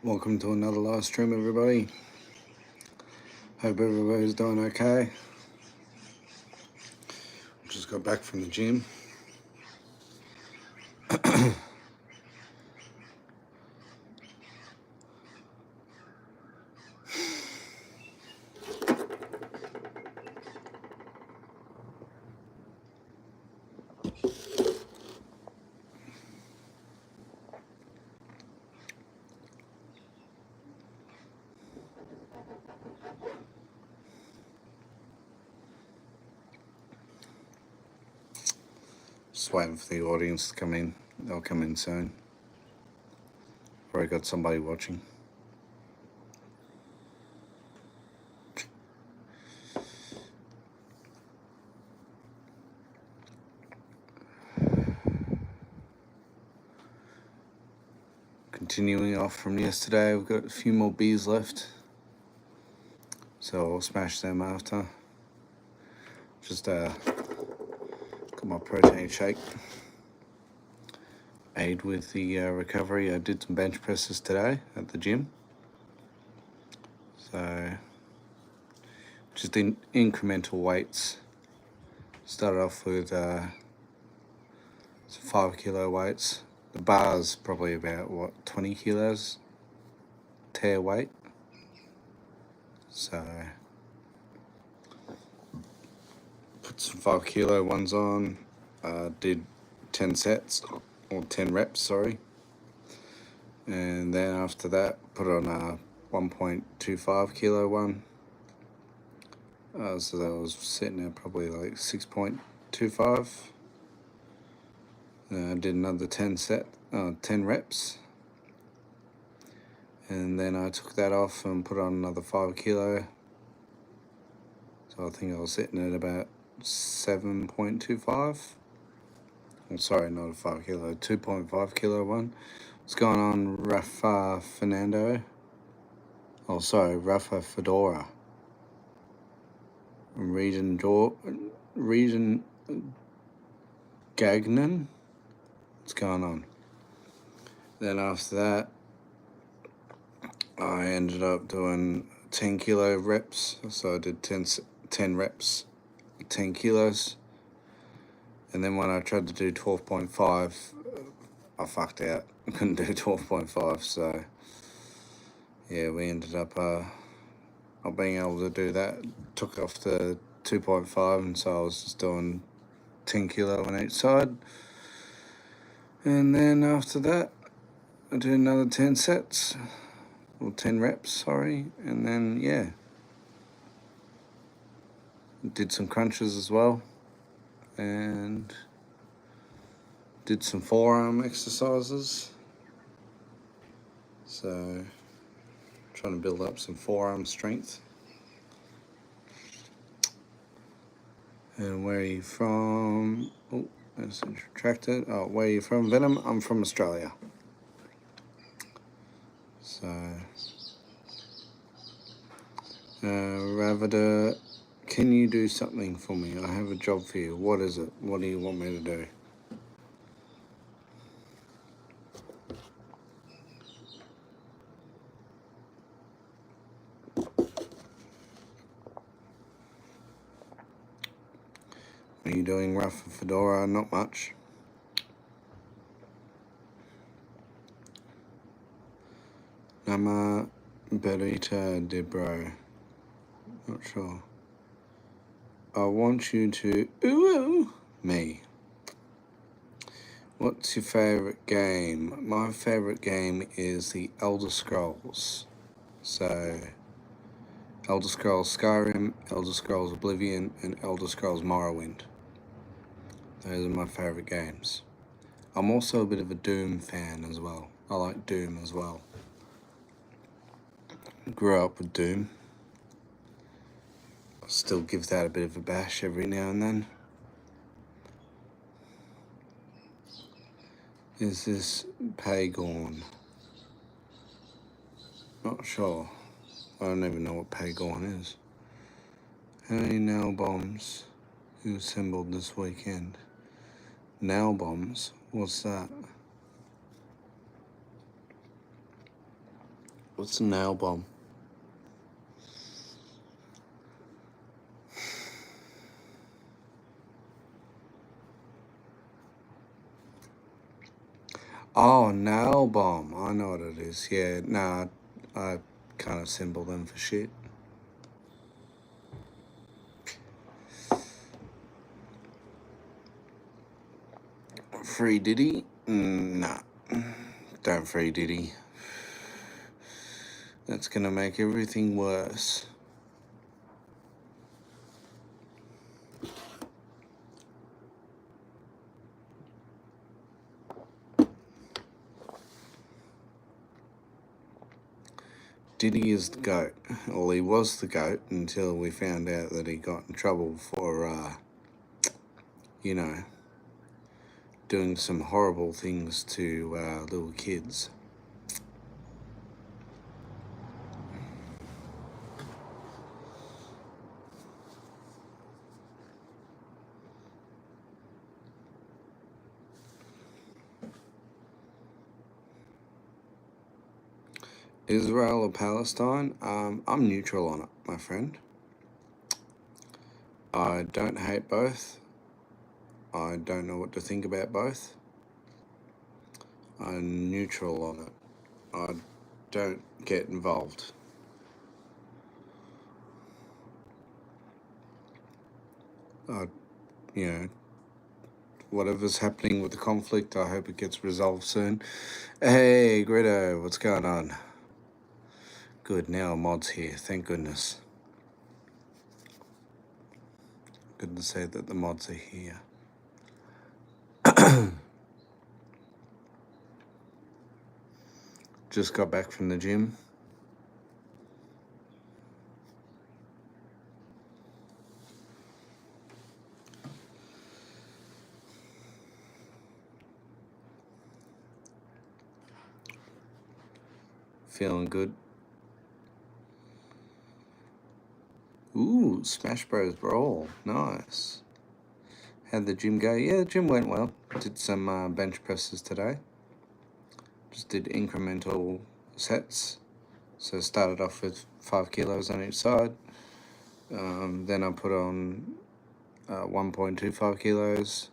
Welcome to another live stream, everybody. Hope everybody's doing okay. Just got back from the gym. Just waiting for the audience to come in. They'll come in soon. Already got somebody watching. Continuing off from yesterday, we've got a few more beers left, so I'll smash them after. Just got my protein shake. Aid with the recovery. I did some bench presses today at the gym, so just in incremental weights. Started off with some 5 kilo weights. The bar's probably about 20 kilos tear weight. So put some 5 kilo ones on. Did 10 sets or 10 reps, sorry. And then after that, put on a 1.25 kilo one. So that was sitting at probably like 6.25. I did another 10 reps. And then I took that off and put on another 5 kilo. So I think I was sitting at about 7.25. Oh, sorry, not a 5 kilo, 2.5 kilo one. What's going on, Rafa Fernando? Oh, sorry, Rafa Fedora. Region Gagnon. What's going on? Then after that, I ended up doing 10 kilo reps. So I did 10 reps, 10 kilos. And then when I tried to do 12.5, I fucked out. I couldn't do 12.5. So yeah, we ended up not being able to do that. Took off the 2.5, and so I was just doing 10 kilo on each side. And then after that, I did another 10 sets, or 10 reps, sorry. And then, yeah, did some crunches as well. And did some forearm exercises. So, trying to build up some forearm strength. And where are you from? Oh, that's retracted. Oh, where are you from? Venom? I'm from Australia. So, Ravida, can you do something for me? I have a job for you. What is it? What do you want me to do? What are you doing, Rafa Fedora? Not much. Nama Berita Debro. Not sure. I want you to ooh me. What's your favourite game? My favourite game is the Elder Scrolls. So, Elder Scrolls Skyrim, Elder Scrolls Oblivion, and Elder Scrolls Morrowind. Those are my favourite games. I'm also a bit of a Doom fan as well. I like Doom as well. Grew up with Doom. I still give that a bit of a bash every now and then. Is this Pagon? Not sure. I don't even know what Pagon is. How many nail bombs you assembled this weekend? Nail bombs? What's that? What's a nail bomb? Oh, nail bomb. I know what it is. Yeah, nah, I can't assemble them for shit. Free Diddy? Nah. Don't free Diddy. That's gonna make everything worse. Diddy is the GOAT. Well, he was the GOAT until we found out that he got in trouble for, you know, doing some horrible things to little kids. Israel or Palestine? I'm neutral on it, my friend. I don't hate both. I don't know what to think about both. I'm neutral on it. I don't get involved. You know, whatever's happening with the conflict, I hope it gets resolved soon. Hey, Grito, what's going on? Good, now mod's here, thank goodness. Good to say that the mods are here. Just got back from the gym. Feeling good. Ooh, Smash Bros. Brawl. Nice. How'd the gym go? Yeah, the gym went well. Did some bench presses today. Just did incremental sets. So started off with 5 kilos on each side. Then I put on 1.25 kilos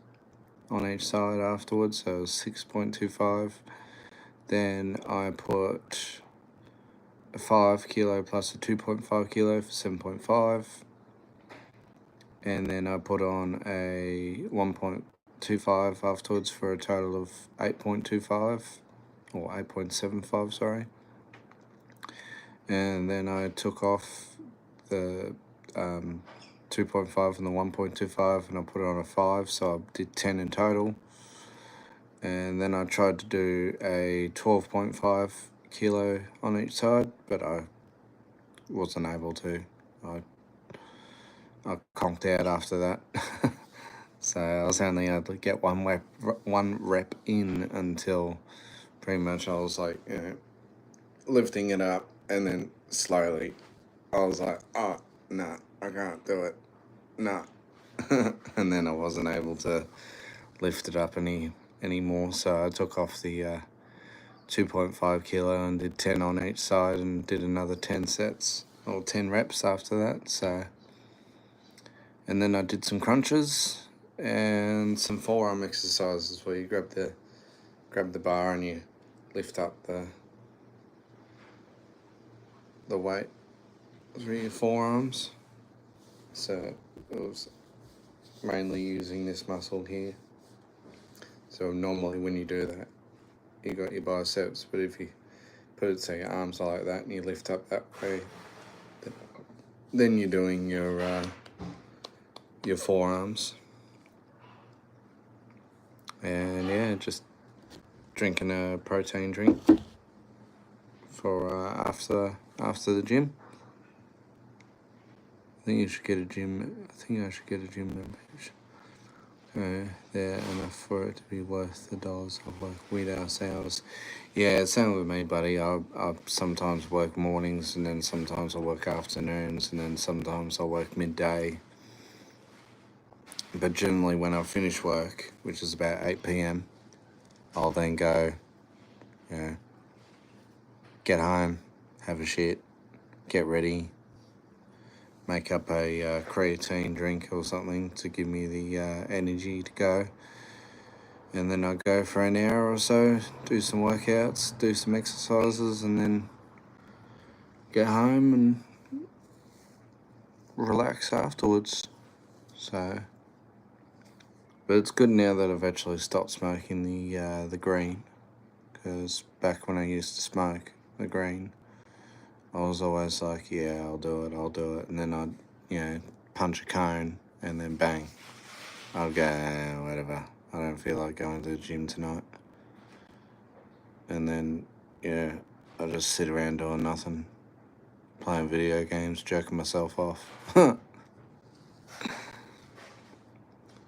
on each side afterwards, so 6.25. Then I put a 5 kilo plus a 2.5 kilo for 7.5. And then I put on a 1.25 afterwards for a total of 8.25, or 8.75, sorry. And then I took off the 2.5 and the 1.25 and I put it on a 5, so I did 10 in total. And then I tried to do a 12.5 kilo on each side, but I wasn't able to. I conked out after that. So I was only able to get one rep in until pretty much I was like, you know, lifting it up, and then slowly I was like, oh, no, I can't do it. No. And then I wasn't able to lift it up anymore, so I took off the 2.5 kilo and did 10 on each side and did another 10 sets or 10 reps after that. So, and then I did some crunches and some forearm exercises where you grab the bar and you lift up the weight through your forearms. So it was mainly using this muscle here. So normally when you do that, you got your biceps, but if you put it so your arms are like that and you lift up that way, then you're doing your forearms. And yeah, just drinking a protein drink for after the gym. I think I should get a gym membership. They're enough for it to be worth the dollars of work weird ass hours. Yeah, same with me, buddy. I sometimes work mornings, and then sometimes I work afternoons, and then sometimes I work midday. But generally when I finish work, which is about 8 p.m, I'll then go, you know, get home, have a shit, get ready, make up a creatine drink or something to give me the energy to go. And then I go for an hour or so, do some workouts, do some exercises, and then get home and relax afterwards. So, but it's good now that I've actually stopped smoking the green, because back when I used to smoke the green, I was always like, yeah, I'll do it, and then I'd, punch a cone, and then bang, I'd go, whatever, I don't feel like going to the gym tonight. And then, I just sit around doing nothing, playing video games, jerking myself off.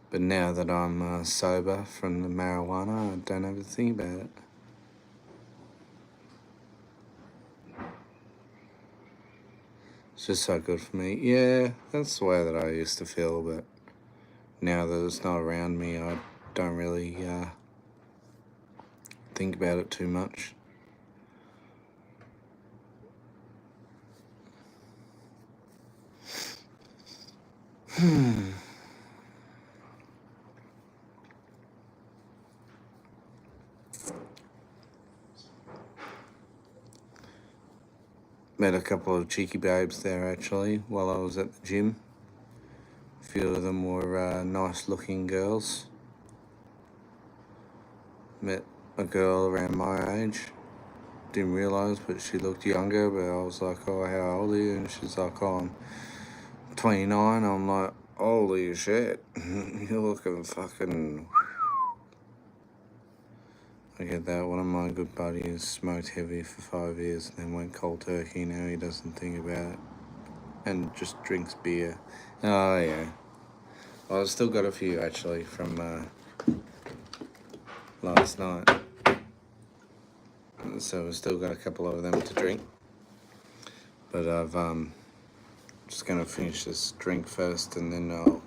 But now that I'm sober from the marijuana, I don't have to think about it. It's just so good for me. Yeah, that's the way that I used to feel, but now that it's not around me, I don't really think about it too much. Met a couple of cheeky babes there actually while I was at the gym. A few of them were nice looking girls. Met a girl around my age. Didn't realise, but she looked younger, but I was like, oh, how old are you? And she's like, oh, I'm 29. I'm like, holy shit, you're looking fucking... I get that. One of my good buddies smoked heavy for 5 years and then went cold turkey. Now he doesn't think about it and just drinks beer. Oh, yeah. Well, I've still got a few actually from last night. So we've still got a couple of them to drink. But I've just going to finish this drink first and then I'll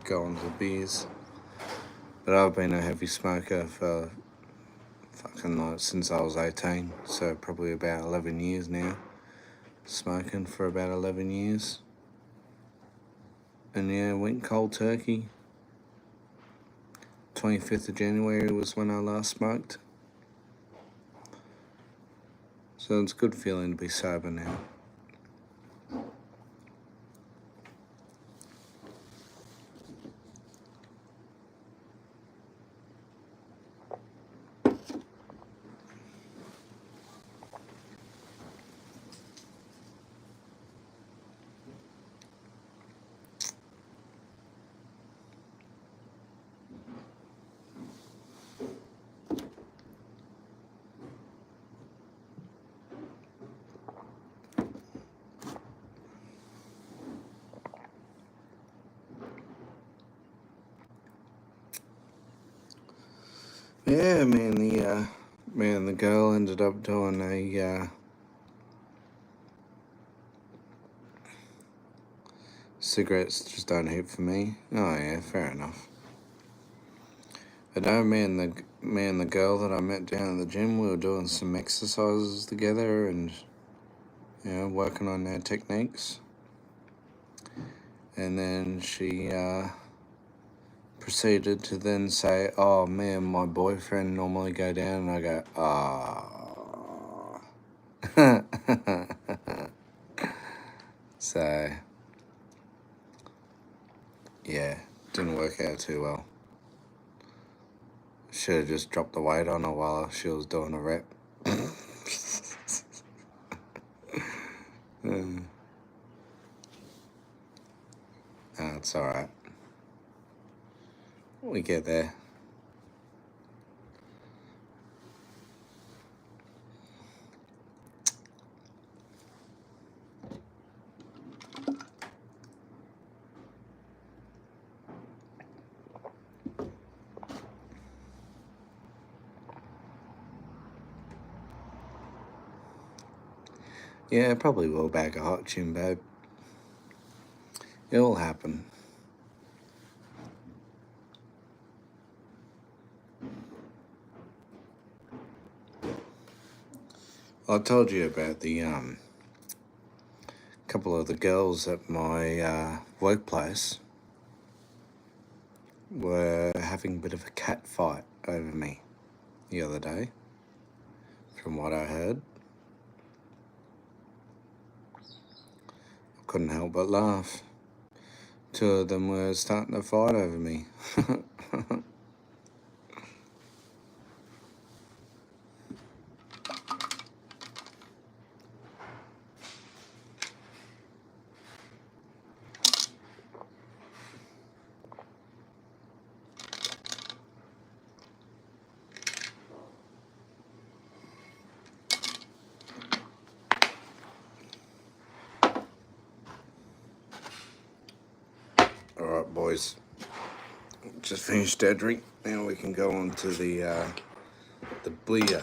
go on to the beers. But I've been a heavy smoker for fucking like since I was 18, so probably about 11 years now. Smoking for about 11 years. And yeah, went cold turkey. 25th of January was when I last smoked. So it's a good feeling to be sober now. Yeah, the girl ended up doing a cigarettes just don't hit for me. Oh yeah, fair enough. But no, me and the girl that I met down at the gym, we were doing some exercises together and working on our techniques. And then she proceeded to then say, oh, me and my boyfriend normally go down, and I go, So, yeah, didn't work out too well. Should have just dropped the weight on her while she was doing a rep. It's alright. We get there. Yeah, probably will bag a hot chin, babe. It will happen. I told you about the couple of the girls at my workplace were having a bit of a cat fight over me the other day, from what I heard. I couldn't help but laugh. Two of them were starting to fight over me. Alright boys, just finished our drink. Now we can go on to the beer.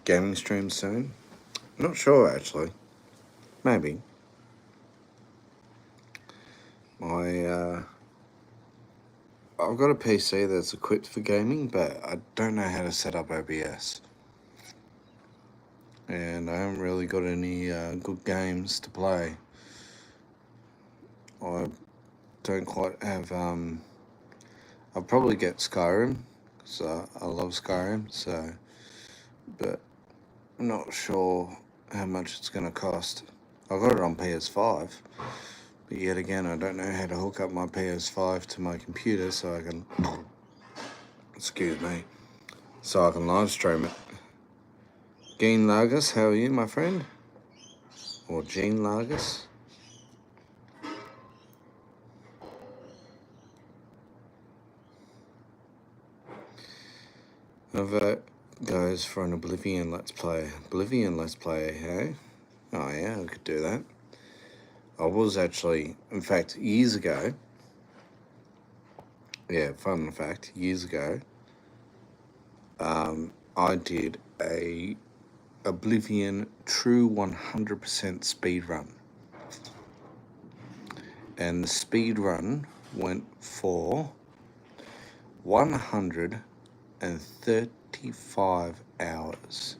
Gaming stream soon? Not sure actually. Maybe. I've got a PC that's equipped for gaming, but I don't know how to set up OBS. And I haven't really got any good games to play. I don't quite have, I'll probably get Skyrim, because I love Skyrim, so, but I'm not sure how much it's going to cost. I got it on PS5, but yet again, I don't know how to hook up my PS5 to my computer so I can, excuse me, so I can live stream it. Gene Largus, how are you, my friend? Or Gene Largus? A vote goes for an Oblivion Let's Play. Oblivion Let's Play, hey? Oh yeah, I could do that. I was actually, in fact, years ago, yeah, fun fact, years ago, I did a Oblivion true 100% speed run. And the speed run went for 135 hours.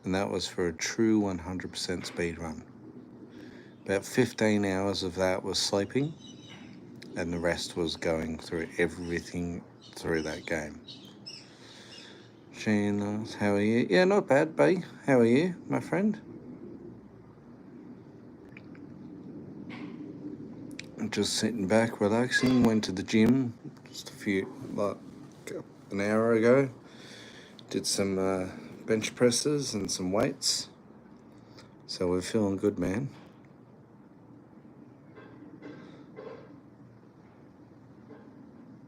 And that was for a true 100% speed run. About 15 hours of that was sleeping, and the rest was going through everything through that game. Shane, how are you? Yeah, not bad, B. How are you, my friend? I'm just sitting back, relaxing. Went to the gym just an hour ago. Did some bench presses and some weights. So we're feeling good, man.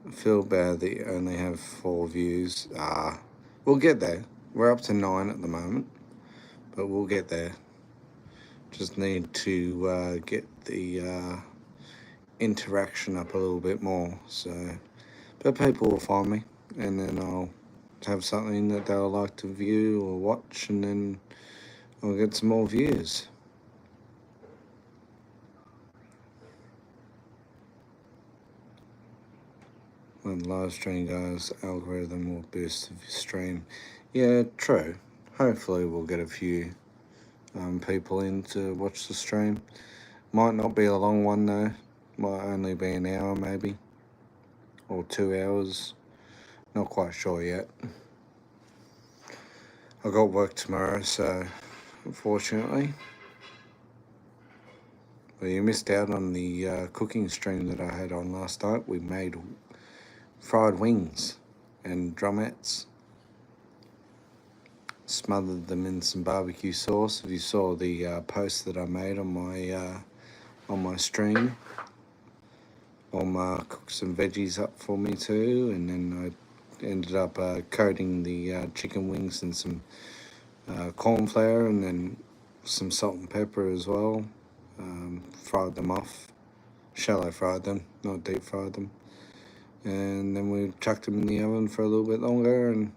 I feel bad that you only have 4 views. We'll get there. We're up to 9 at the moment, but we'll get there. Just need to get the interaction up a little bit more. So, but people will find me, and then I'll have something that they'll like to view or watch, and then I'll get some more views. When live stream goes, algorithm will boost the stream. Yeah, true. Hopefully we'll get a few people in to watch the stream. Might not be a long one though. Might only be an hour maybe. Or 2 hours. Not quite sure yet. I got work tomorrow, so unfortunately. Well, you missed out on the cooking stream that I had on last night. We made fried wings and drumettes. Smothered them in some barbecue sauce. If you saw the post that I made on my stream, cooked some veggies up for me too, and then I ended up coating the chicken wings in some corn flour and then some salt and pepper as well. Fried them off, shallow fried them, not deep fried them. And then we chucked them in the oven for a little bit longer, and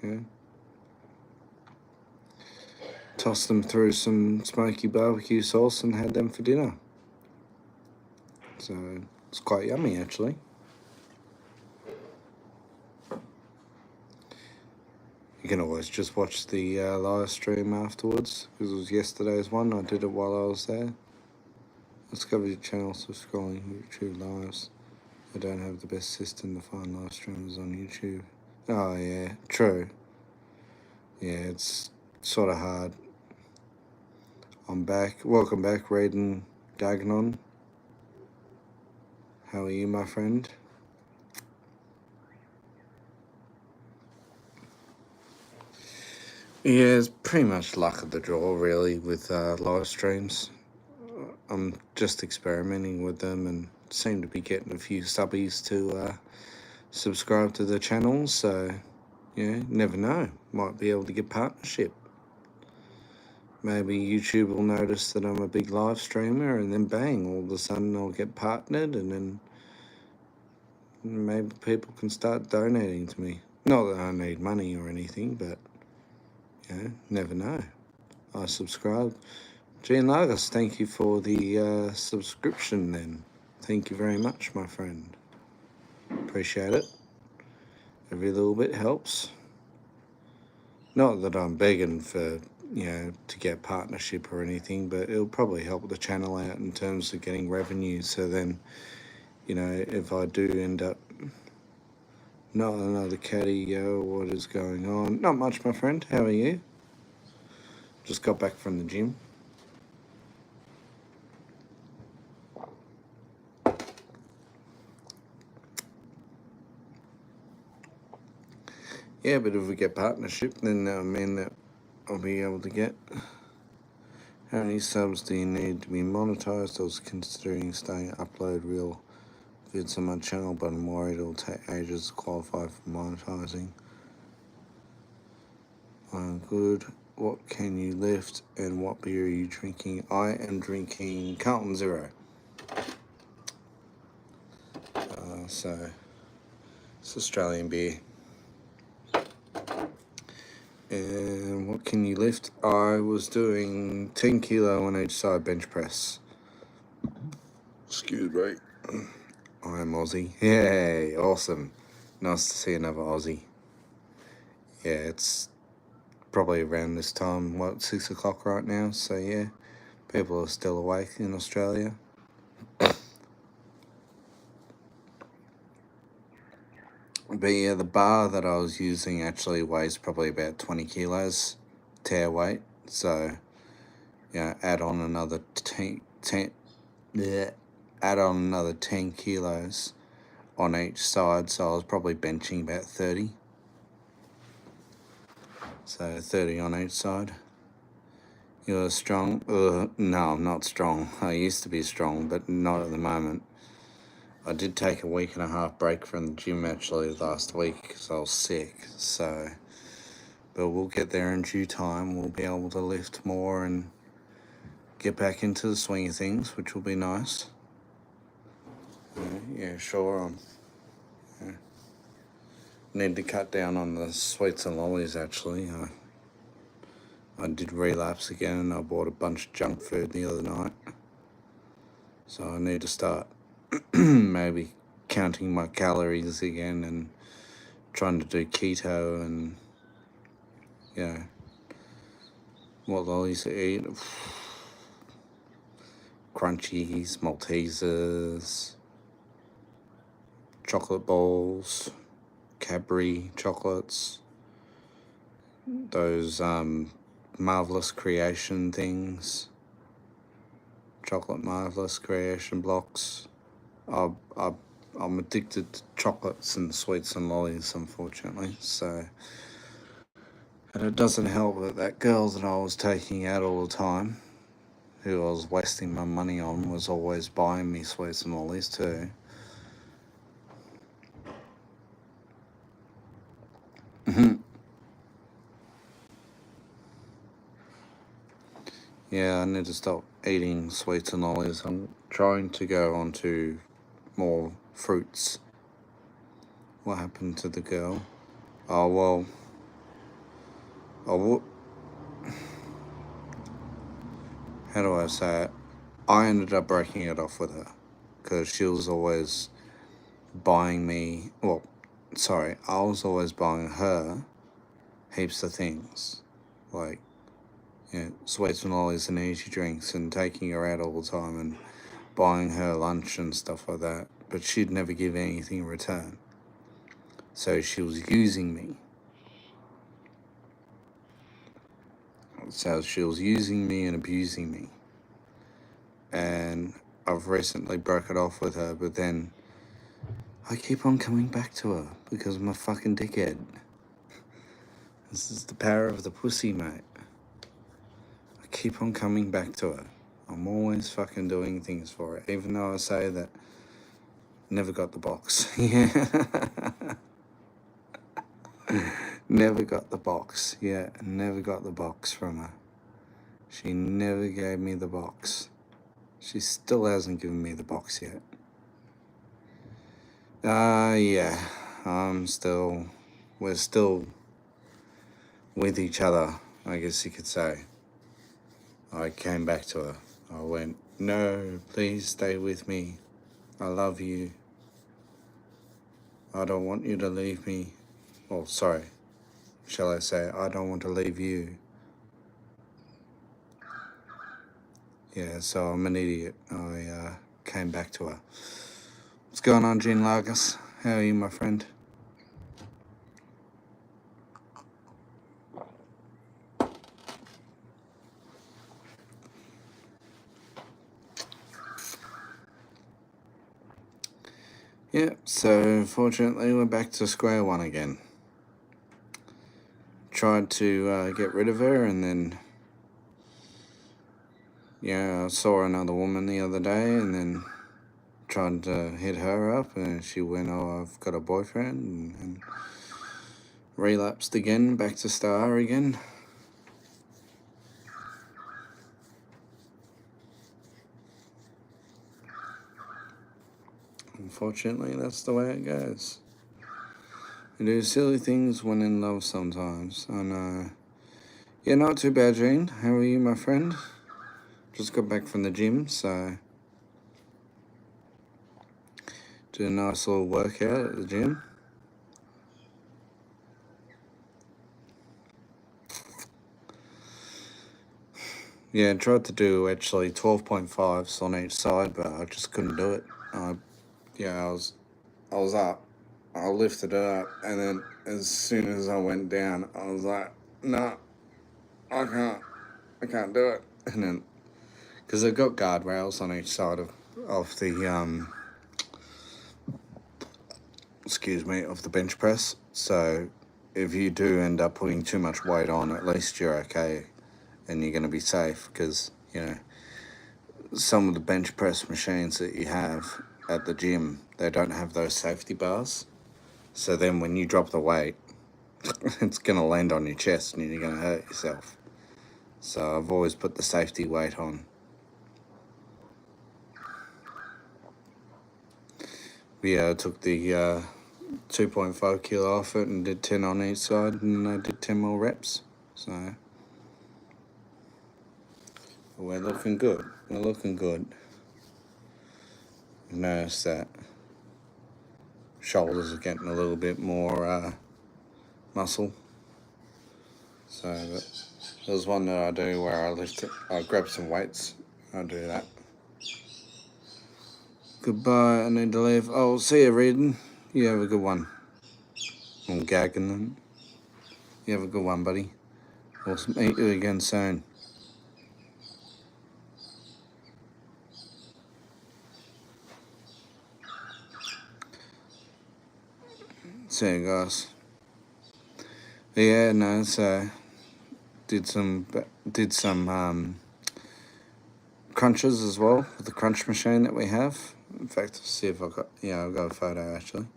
yeah, tossed them through some smoky barbecue sauce and had them for dinner. So it's quite yummy, actually. You can always just watch the live stream afterwards, because it was yesterday's one. I did it while I was there. Discover your channel, scrolling YouTube lives. I don't have the best system to find live streamers on YouTube. Oh yeah, true. Yeah, it's sort of hard. I'm back. Welcome back, Raiden Dagnon. How are you, my friend? Yeah, it's pretty much luck of the draw, really, with live streams. I'm just experimenting with them and seem to be getting a few subbies to subscribe to the channel, so yeah, never know. Might be able to get partnership. Maybe YouTube will notice that I'm a big live streamer, and then bang, all of a sudden I'll get partnered, and then maybe people can start donating to me. Not that I need money or anything, but never know. I subscribe. Jean Largus, thank you for the subscription then. Thank you very much, my friend. Appreciate it. Every little bit helps. Not that I'm begging for, to get partnership or anything, but it'll probably help the channel out in terms of getting revenue. So then, if I do end up not another caddy, what is going on? Not much, my friend. How are you? Just got back from the gym. Yeah, but if we get partnership, then that'll mean that I'll be able to get... How many subs do you need to be monetized? I was considering starting to upload real vids on my channel, but I'm worried it'll take ages to qualify for monetizing. I'm good. What can you lift and what beer are you drinking? I am drinking Carlton Zero. So it's Australian beer. And what can you lift? I was doing 10 kilo on each side bench press. Excuse me. I am Aussie. Yay, awesome. Nice to see another Aussie. Yeah, it's probably around this time, 6 o'clock right now, so yeah, people are still awake in Australia. But yeah, the bar that I was using actually weighs probably about 20 kilos tear weight, so add on another 10 kilos on each side, so I was probably benching about 30. So 30 on each side. You're strong? No, I'm not strong. I used to be strong, but not at the moment. I did take a 1.5 week break from the gym actually last week because I was sick, so... But we'll get there in due time. We'll be able to lift more and get back into the swing of things, which will be nice. Yeah, sure. Need to cut down on the sweets and lollies, actually. I did relapse again and I bought a bunch of junk food the other night. So I need to start maybe counting my calories again and trying to do keto and, what lollies to eat. Crunchies, Maltesers, chocolate balls, Cadbury chocolates, those Marvelous Creation things, chocolate Marvelous Creation blocks. I'm addicted to chocolates and sweets and lollies, unfortunately, so... And it doesn't help that girl that I was taking out all the time, who I was wasting my money on, was always buying me sweets and lollies too. Yeah, I need to stop eating sweets and lollies. I'm trying to go on to more fruits. What happened to the girl? Oh, well... how do I say it? I ended up breaking it off with her because she was always buying me. Well, sorry, I was always buying her heaps of things, like, you know, sweets and lollies and energy drinks, and taking her out all the time and buying her lunch and stuff like that. But she'd never give anything in return. So she was using me. So she was using me and abusing me. And I've recently broke it off with her, but then I keep on coming back to her because I'm a fucking dickhead. This is the power of the pussy, mate. I keep on coming back to her. I'm always fucking doing things for her, even though I say that never got the box. Yeah. Never got the box. Yeah, never got the box from her. She never gave me the box. She still hasn't given me the box yet. Yeah. We're still with each other, I guess you could say. I came back to her. I went, no, please stay with me. I love you. I don't want you to leave me. Oh, sorry. Shall I say, I don't want to leave you. Yeah, so I'm an idiot. I came back to her. What's going on, Jean Largus? How are you, my friend? Yeah, so unfortunately we're back to square one again. Tried to get rid of her, and then, yeah, I saw another woman the other day, and then tried to hit her up, and she went, oh, I've got a boyfriend, and relapsed again, back to star again. Unfortunately, that's the way it goes. You do silly things when in love sometimes. I know. Yeah, not too bad, Jean. How are you, my friend? Just got back from the gym, so did a nice little workout at the gym. Yeah, I tried to do actually 12.5s on each side, but I just couldn't do it. I was up. I lifted it up, and then as soon as I went down, I was like, no, I can't do it. And then, because they've got guardrails on each side of the of the bench press. So if you do end up putting too much weight on, at least you're okay, and you're going to be safe, because, you know, some of the bench press machines that you have at the gym, they don't have those safety bars. So then when you drop the weight, it's going to land on your chest and you're going to hurt yourself. So I've always put the safety weight on. But yeah, I took the 2.5 kilo off it and did 10 on each side, and I did 10 more reps. So we're looking good. We're looking good. I've noticed that shoulders are getting a little bit more muscle. So there's one that I do where I grab some weights. I do that. Goodbye, I need to leave. Oh, see you, Reardon. You have a good one. I'm gagging them. You have a good one, buddy. We'll meet you again soon. See you guys. But yeah, no, so did some crunches as well with the crunch machine that we have. In fact, see if I've got a photo actually.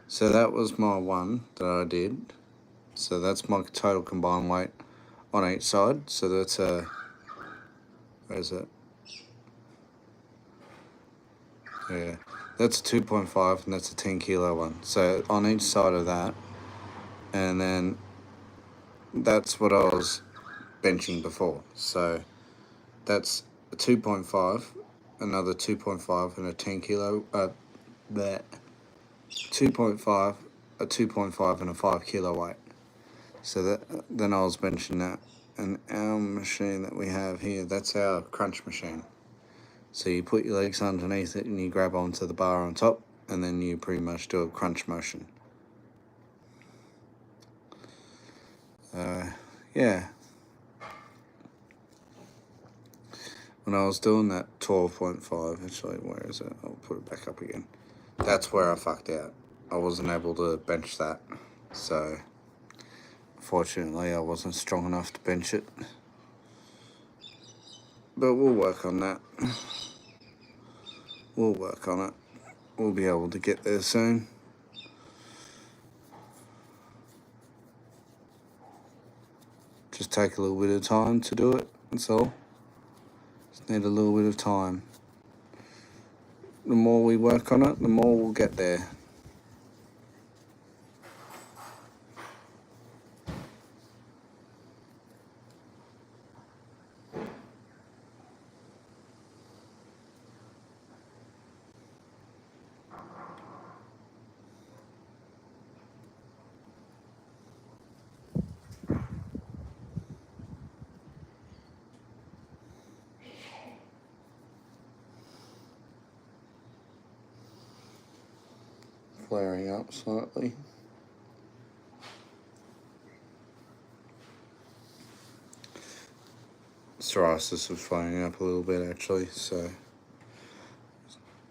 So that was my one that I did. So that's my total combined weight on each side. So that's where is it? Yeah, that's a 2.5 and that's a 10 kilo one. So on each side of that, and then that's what I was benching before. So that's a 2.5, another 2.5, and a 10 kilo. That 2.5, a 2.5, and a 5 kilo weight. So that then I was benching that. And our machine that we have here, that's our crunch machine. So you put your legs underneath it and you grab onto the bar on top, and then you pretty much do a crunch motion. Yeah. When I was doing that 12.5, actually, where is it? I'll put it back up again. That's where I fucked out. I wasn't able to bench that. So, fortunately, I wasn't strong enough to bench it. But we'll work on that. We'll work on it. We'll be able to get there soon. Just take a little bit of time to do it, that's all. Just need a little bit of time. The more we work on it, the more we'll get there. Flaring up slightly. Psoriasis is flaring up a little bit actually, so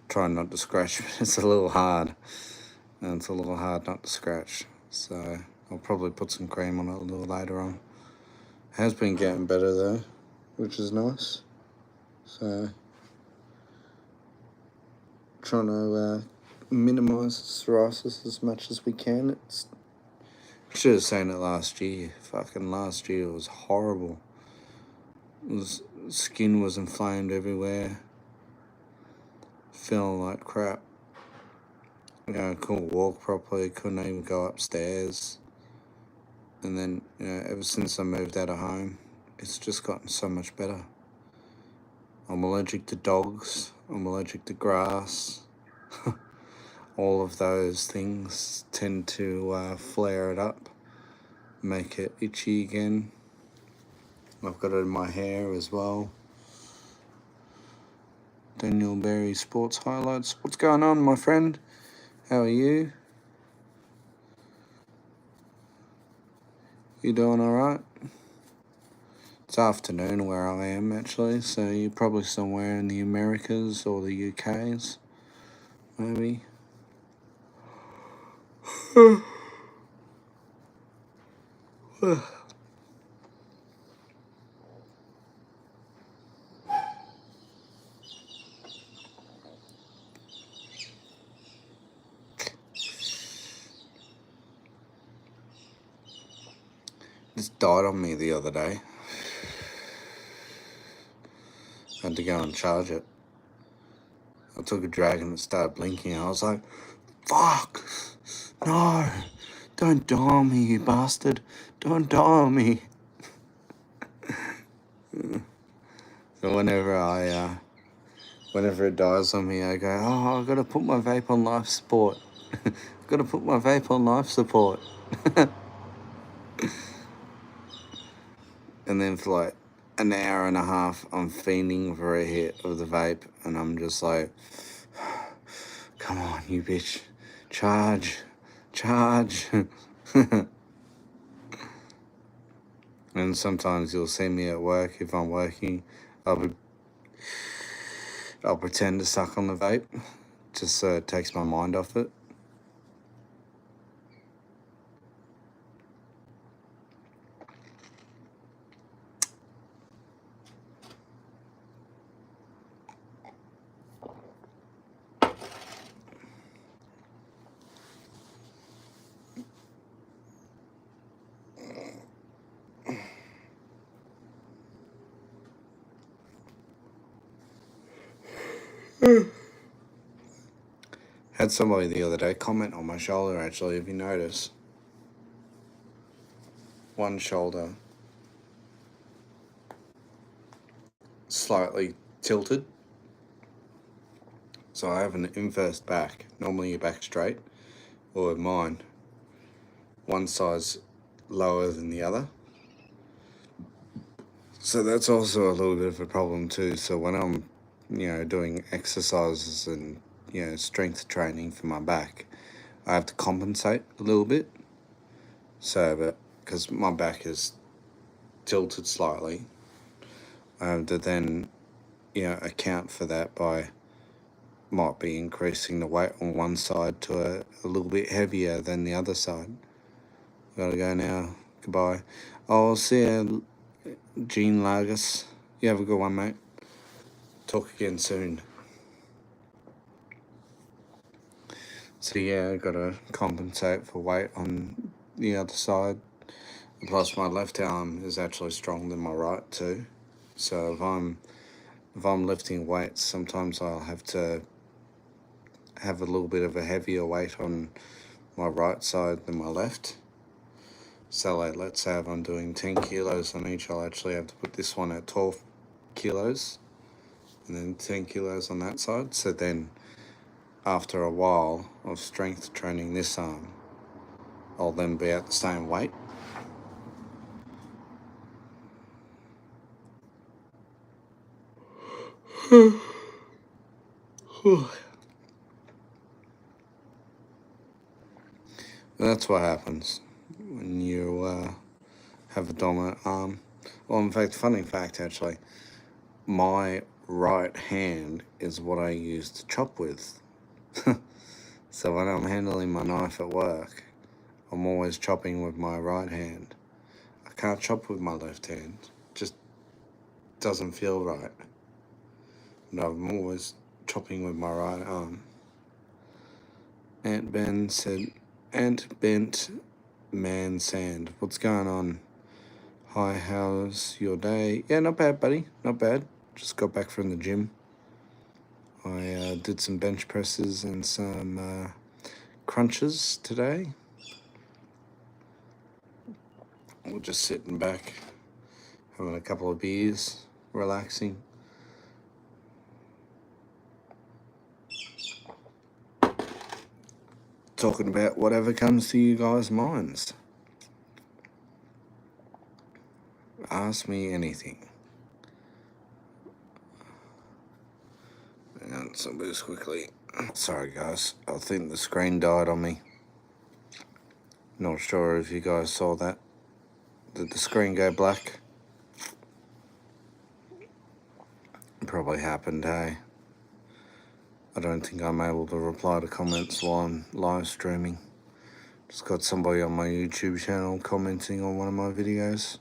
trying not to scratch, but it's a little hard. And it's a little hard not to scratch, so I'll probably put some cream on it a little later on. It has been getting better though, which is nice. So trying to minimise psoriasis as much as we can. Should have seen it last year. Fucking last year was horrible. Skin was inflamed everywhere. Feeling like crap. I couldn't walk properly. Couldn't even go upstairs. And then, ever since I moved out of home, it's just gotten so much better. I'm allergic to dogs. I'm allergic to grass. All of those things tend to flare it up, make it itchy again. I've got it in my hair as well. Daniel Berry Sports Highlights. What's going on, my friend? How are you? You doing alright? It's afternoon where I am actually, so you're probably somewhere in the Americas or the UKs, maybe. This died on me the other day. Had to go and charge it. I took a drag and it started blinking. I was like, fuck, no, don't die on me, you bastard. Don't die on me. So whenever it dies on me, I go, oh, I've got to put my vape on life support. I've got to put my vape on life support. And then for like an hour and a half, I'm fiending for a hit of the vape, and I'm just like, come on, you bitch, charge. And sometimes you'll see me at work, if I'm working, I'll pretend to suck on the vape, just so it takes my mind off it. Had somebody the other day comment on my shoulder, actually, if you notice. One shoulder. slightly tilted. So I have an inverse back. Normally your back straight, or mine, one side's lower than the other. So that's also a little bit of a problem too. So when I'm, doing exercises and, strength training for my back, I have to compensate a little bit. So, but because my back is tilted slightly, I have to then, account for that by might be increasing the weight on one side to a little bit heavier than the other side. Gotta go now. Goodbye. I'll see you, Gene Largus. You have a good one, mate. Talk again soon. So yeah, I gotta compensate for weight on the other side. Plus, my left arm is actually stronger than my right too. So if I'm lifting weights, sometimes I'll have to have a little bit of a heavier weight on my right side than my left. So like, let's say if I'm doing 10 kilos on each, I'll actually have to put this one at 12 kilos and then 10 kilos on that side. So then after a while of strength training this arm, I'll then be at the same weight. That's what happens when you have a dominant arm. Well, in fact, funny fact actually, my right hand is what I use to chop with. So when I'm handling my knife at work, I'm always chopping with my right hand. I can't chop with my left hand. Just doesn't feel right. But I'm always chopping with my right arm. Aunt Ben said, Aunt Bent Man Sand, what's going on? Hi, how's your day? Yeah, not bad, buddy. Not bad. Just got back from the gym. I did some bench presses and some crunches today. We're just sitting back, having a couple of beers, relaxing. Talking about whatever comes to you guys' minds. Ask me anything. Hang on, some boost quickly. Sorry guys, I think the screen died on me. Not sure if you guys saw that. Did the screen go black? Probably happened, hey? I don't think I'm able to reply to comments while I'm live streaming. Just got somebody on my YouTube channel commenting on one of my videos.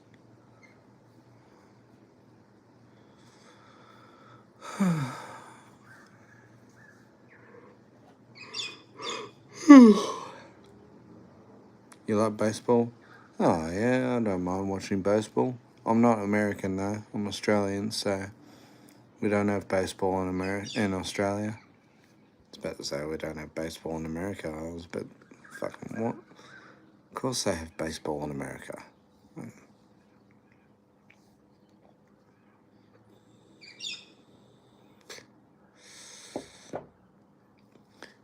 You like baseball? Oh yeah, I don't mind watching baseball. I'm not American though, I'm Australian, so we don't have baseball in Australia. I was about to say we don't have baseball in America. I was a bit fucking what? Of course they have baseball in America.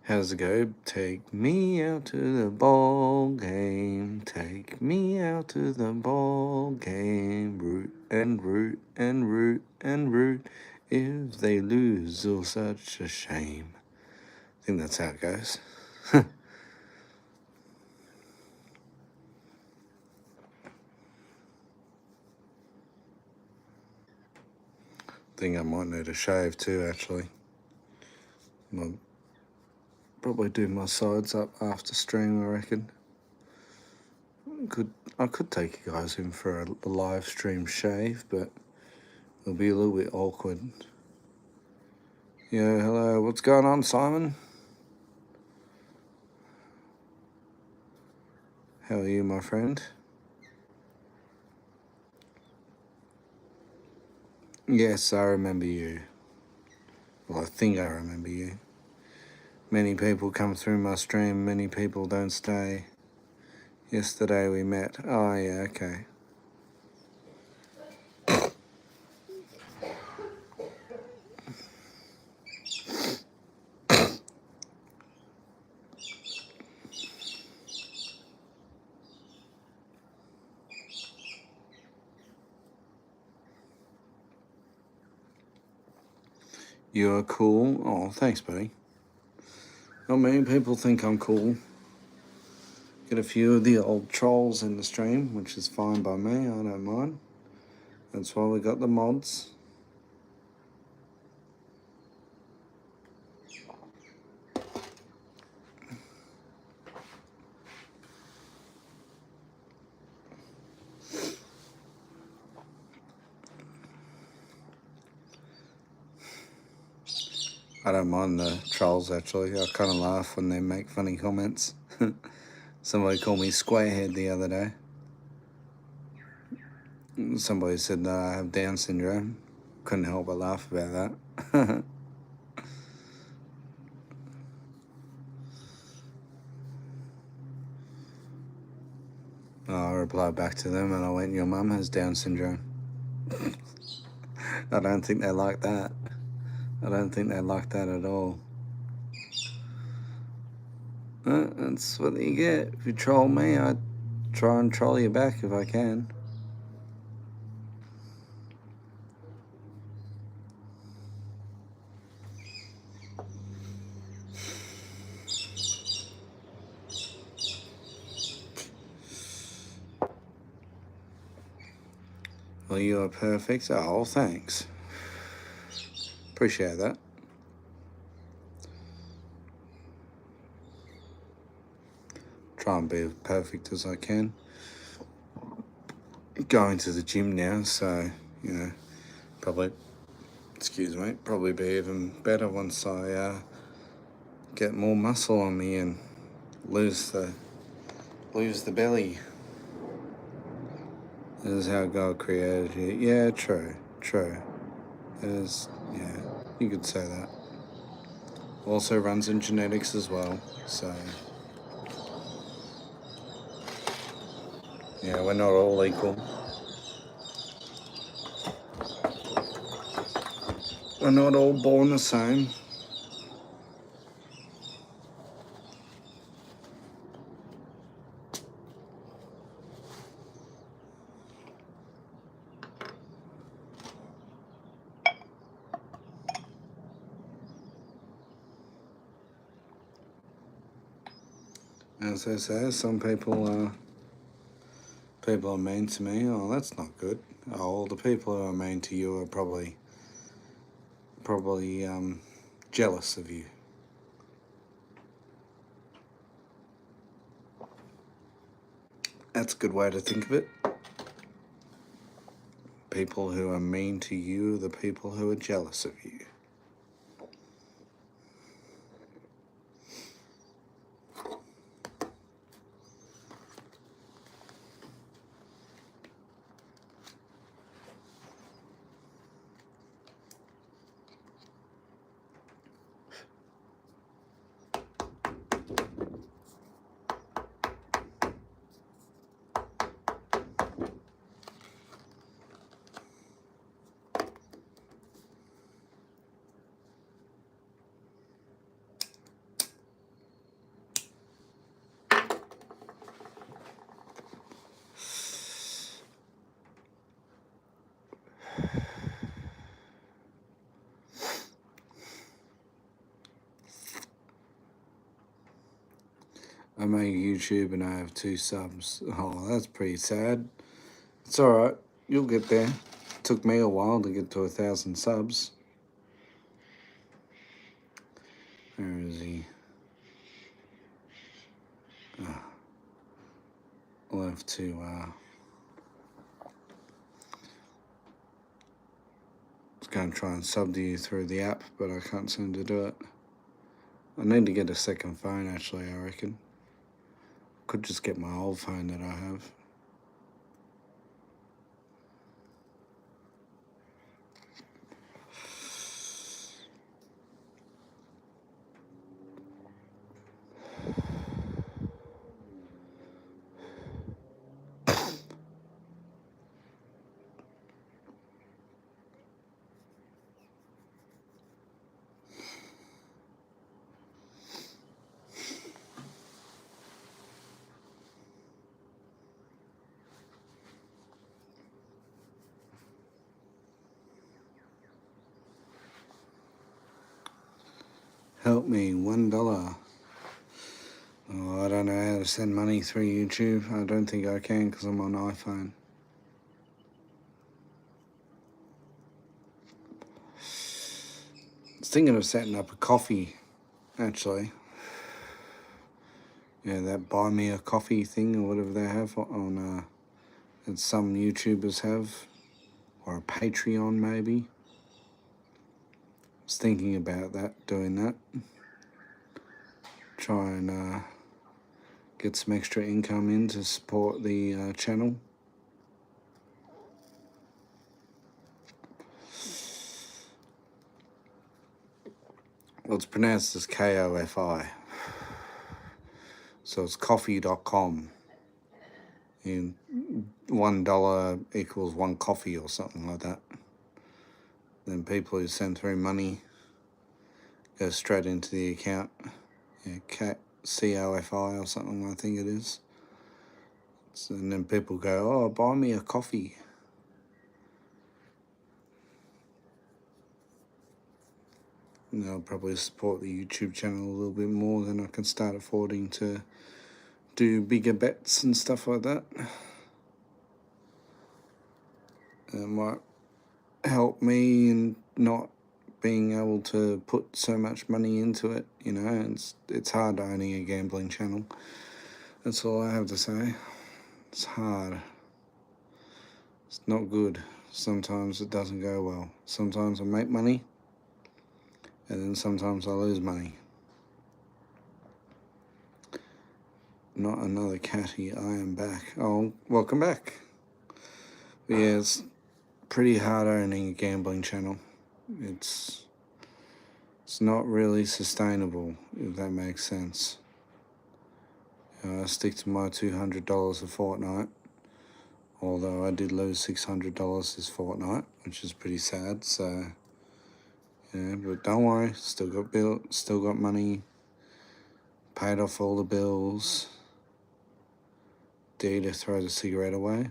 How's it go? Take me out to the ball game. Take me out to the ball game. Root and root and root and root. If they lose, oh, such a shame. I think that's how it goes. Think I might need a shave too, actually. I'll probably do my sides up after stream, I reckon. I could take you guys in for a live stream shave, but it'll be a little bit awkward. Yeah, hello, what's going on, Simon? How are you, my friend? Yes, I remember you. Well, I think I remember you. Many people come through my stream, many people don't stay. Yesterday we met. Oh, yeah, okay. You are cool. Oh, thanks, buddy. Not many people think I'm cool. Get a few of the old trolls in the stream, which is fine by me. I don't mind. That's why we got the mods. I don't mind the trolls, actually. I kind of laugh when they make funny comments. Somebody called me squarehead the other day. Somebody said that I have Down syndrome. Couldn't help but laugh about that. I replied back to them and I went, your mum has Down syndrome. I don't think they like that. I don't think they like that at all. That's what you get. If you troll me, I try and troll you back if I can. Well, you are perfect. Oh, thanks. Appreciate that. Try and be as perfect as I can. Going to the gym now, so, you know, probably be even better once I get more muscle on me and lose the belly. This is how God created you. Yeah, true. Yeah, you could say that. Also runs in genetics as well, so yeah, we're not all equal. We're not all born the same. As I say, some people are mean to me. Oh, that's not good. Oh, the people who are mean to you are probably jealous of you. That's a good way to think of it. People who are mean to you are the people who are jealous of you. I make YouTube and I have 2 subs. Oh, that's pretty sad. It's alright, you'll get there. It took me a while to get to 1,000 subs. Where is he? I'll have to go and try and sub to you through the app, but I can't seem to do it. I need to get a second phone actually, I reckon. Could just get my old phone that I have. Help me, $1. Oh, I don't know how to send money through YouTube. I don't think I can because I'm on iPhone. I was thinking of setting up a coffee, actually. Yeah, that buy me a coffee thing or whatever they have on, that some YouTubers have, or a Patreon maybe. I was thinking about that, doing that. Try and get some extra income in to support the channel. Well, it's pronounced as KOFI. So it's coffee.com. And $1 equals one coffee or something like that. Then people who send through money go straight into the account. Yeah, COFI or something, I think it is. So, and then people go, oh, buy me a coffee. And they'll probably support the YouTube channel a little bit more, then I can start affording to do bigger bets and stuff like that. It might help me in not being able to put so much money into it, you know. It's hard owning a gambling channel. That's all I have to say. It's hard. It's not good. Sometimes it doesn't go well. Sometimes I make money, and then sometimes I lose money. Not another catty, I am back. Oh, welcome back. But yeah, it's pretty hard owning a gambling channel. It's not really sustainable, if that makes sense. I stick to my $200 a fortnight, although I did lose $600 this fortnight, which is pretty sad. So yeah, but don't worry, still got money, paid off all the bills. Dare to throw the cigarette away?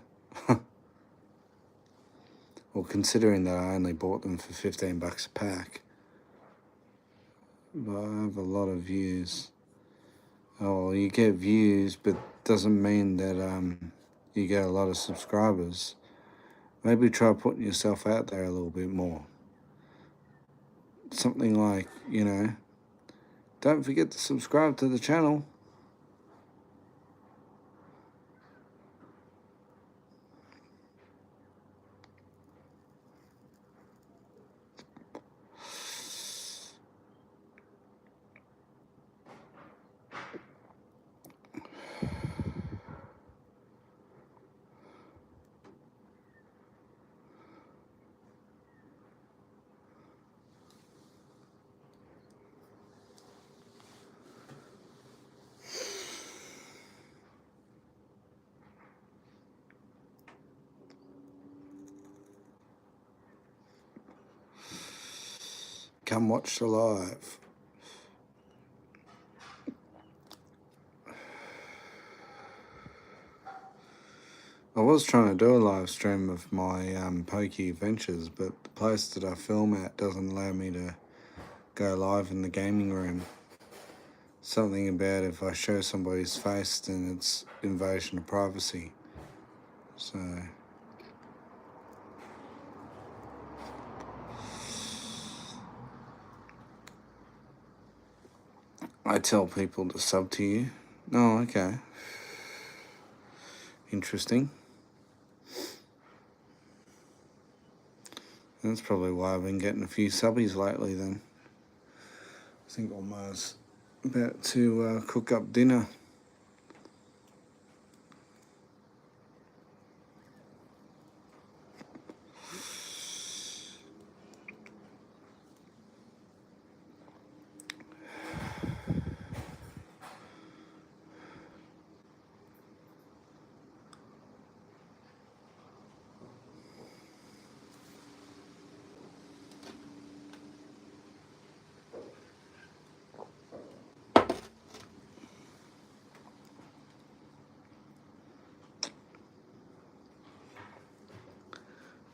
Well, considering that I only bought them for $15 a pack, but I have a lot of views. Oh, you get views, but doesn't mean that you get a lot of subscribers. Maybe try putting yourself out there a little bit more. Something like, you know, don't forget to subscribe to the channel. Come watch the live. I was trying to do a live stream of my pokey adventures, but the place that I film at doesn't allow me to go live in the gaming room. Something about if I show somebody's face, then it's invasion of privacy. So I tell people to sub to you. Oh, okay. Interesting. That's probably why I've been getting a few subbies lately then. I think Alma's about to cook up dinner.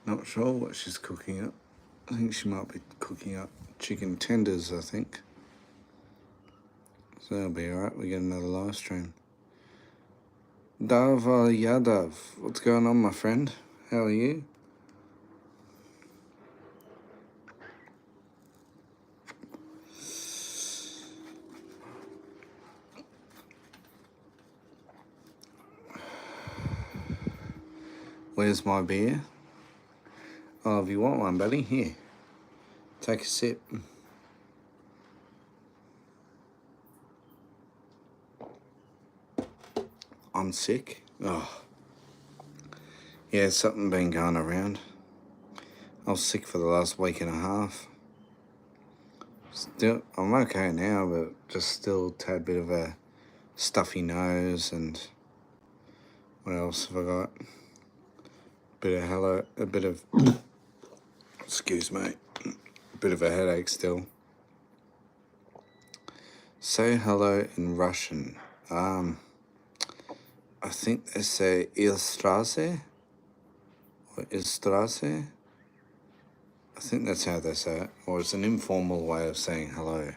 Not sure what she's cooking up. I think she might be cooking up chicken tenders, I think. So that'll be alright. We get another live stream. Dava Yadav, what's going on, my friend? How are you? Where's my beer? Oh, if you want one, buddy, here. Take a sip. I'm sick. Oh. Yeah, something been going around. I was sick for the last week and a half. Still, I'm okay now, but just still a tad bit of a stuffy nose, and what else have I got? A bit of, excuse me, a bit of a headache still. Say hello in Russian. I think they say Ilstrasse or Ilstrasse. I think that's how they say it, or it's an informal way of saying hello.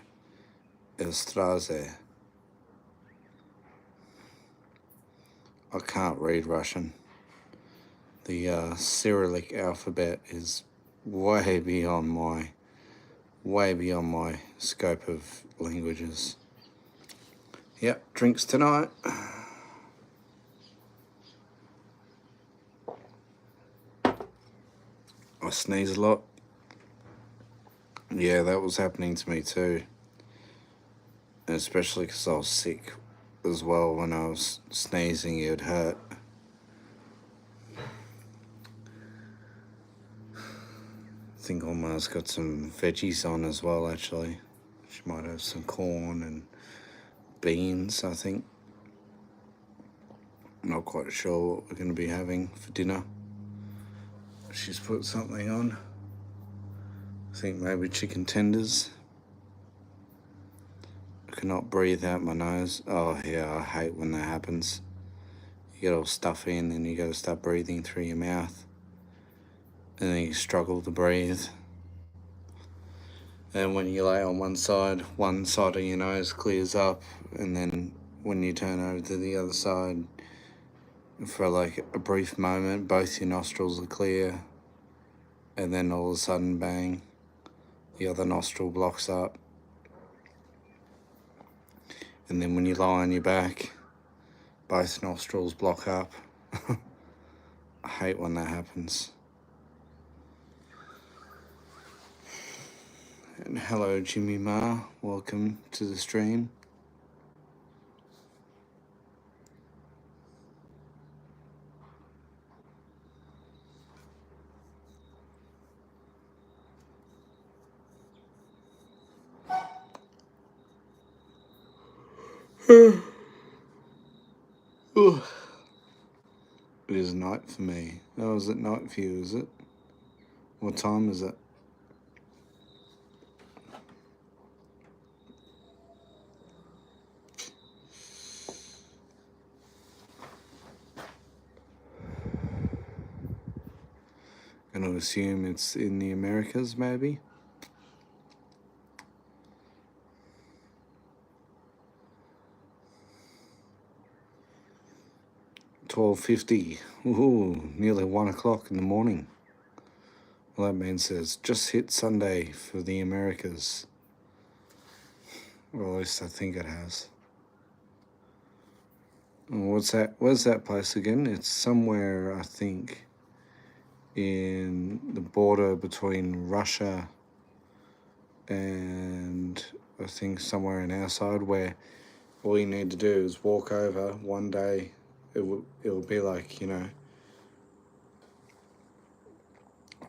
Ilstrasse. I can't read Russian. The Cyrillic alphabet is way beyond my scope of languages. Yep, drinks tonight. I sneeze a lot. Yeah, that was happening to me too. And especially because I was sick as well. When I was sneezing, it would hurt. I think Alma's got some veggies on as well, actually. She might have some corn and beans, I think. I'm not quite sure what we're going to be having for dinner. She's put something on. I think maybe chicken tenders. I cannot breathe out my nose. Oh yeah, I hate when that happens. You get all stuffy and then you got to start breathing through your mouth. And then you struggle to breathe. And when you lay on one side of your nose clears up, and then when you turn over to the other side, for like a brief moment, both your nostrils are clear, and then all of a sudden, bang, the other nostril blocks up. And then when you lie on your back, both nostrils block up. I hate when that happens. And hello, Jimmy Ma. Welcome to the stream. It is night for me. Oh, is it night for you, is it? What time is it? I'm going to assume it's in the Americas, maybe? $12.50. Ooh, nearly 1 o'clock in the morning. Well, that means it's just hit Sunday for the Americas. Or at least I think it has. What's that? Where's that place again? It's somewhere, I think, in the border between Russia and I think somewhere in our side, where all you need to do is walk over one day. It'll be like, you know,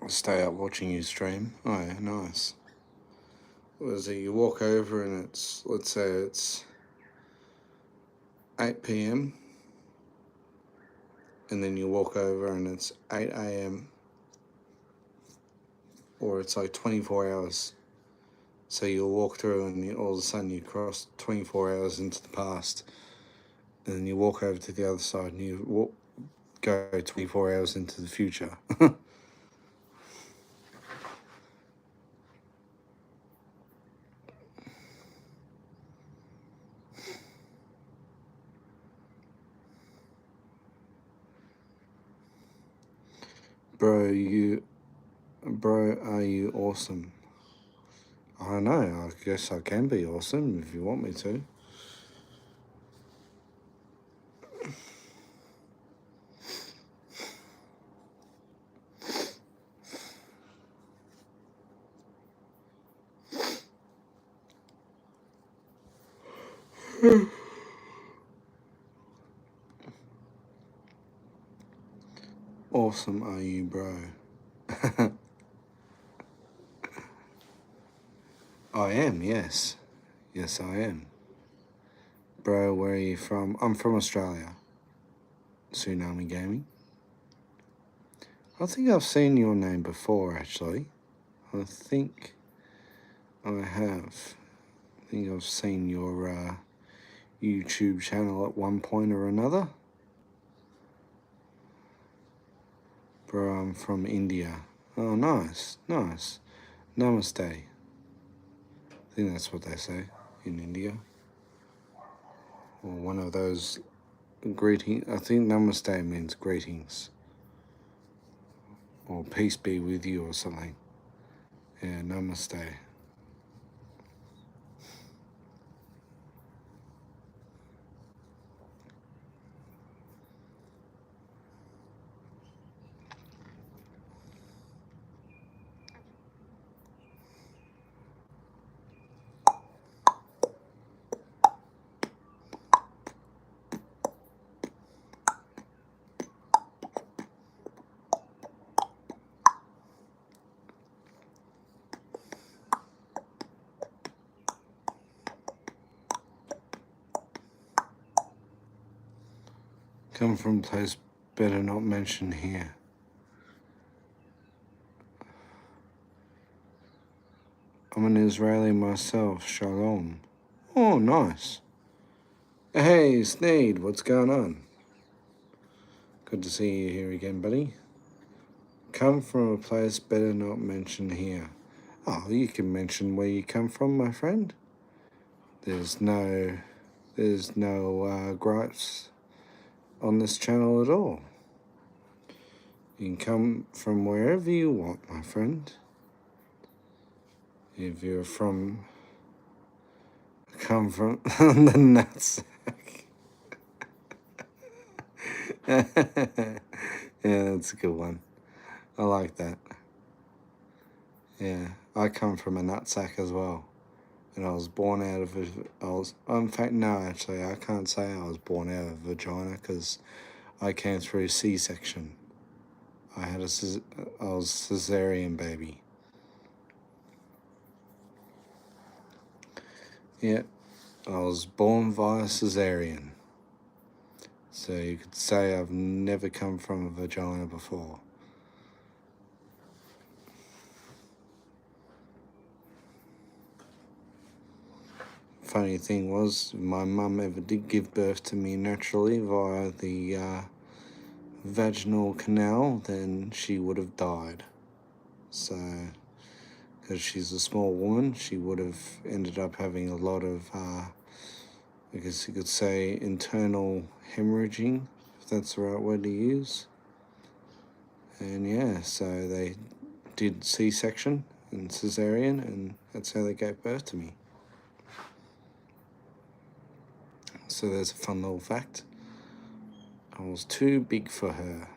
I'll stay up watching you stream. Oh yeah, nice. What is it? You walk over and it's, let's say it's 8 p.m. and then you walk over and it's 8 a.m. or it's like 24 hours. So you'll walk through and all of a sudden you cross 24 hours into the past, and then you walk over to the other side and you go 24 hours into the future. Bro, are you awesome? I don't know, I guess I can be awesome if you want me to. Awesome are you, bro? I am, yes. Yes, I am. Bro, where are you from? I'm from Australia. Tsunami Gaming. I think I've seen your name before, actually. I think I have. I think I've seen your YouTube channel at one point or another. Bro, I'm from India. Oh, nice, nice. Namaste. I think that's what they say in India. Or one of those greeting. I think namaste means greetings. Or peace be with you or something. Yeah, namaste. Come from a place better not mentioned here. I'm an Israeli myself, shalom. Oh, nice. Hey, Sneed, what's going on? Good to see you here again, buddy. Come from a place better not mentioned here. Oh, you can mention where you come from, my friend. There's no gripes on this channel at all. You can come from wherever you want, my friend. If you're come from the nutsack. Yeah, that's a good one. I like that. Yeah, I come from a nutsack as well. And I was born out of in fact, no, actually, I can't say I was born out of a vagina because I came through C-section. I was cesarean baby. Yeah, I was born via cesarean. So you could say I've never come from a vagina before. Funny thing was, my mum ever did give birth to me naturally via the vaginal canal, then she would have died. So, because she's a small woman, she would have ended up having a lot of, I guess you could say, internal hemorrhaging, if that's the right word to use. And yeah, so they did C-section and cesarean, and that's how they gave birth to me. So there's a fun little fact. I was too big for her.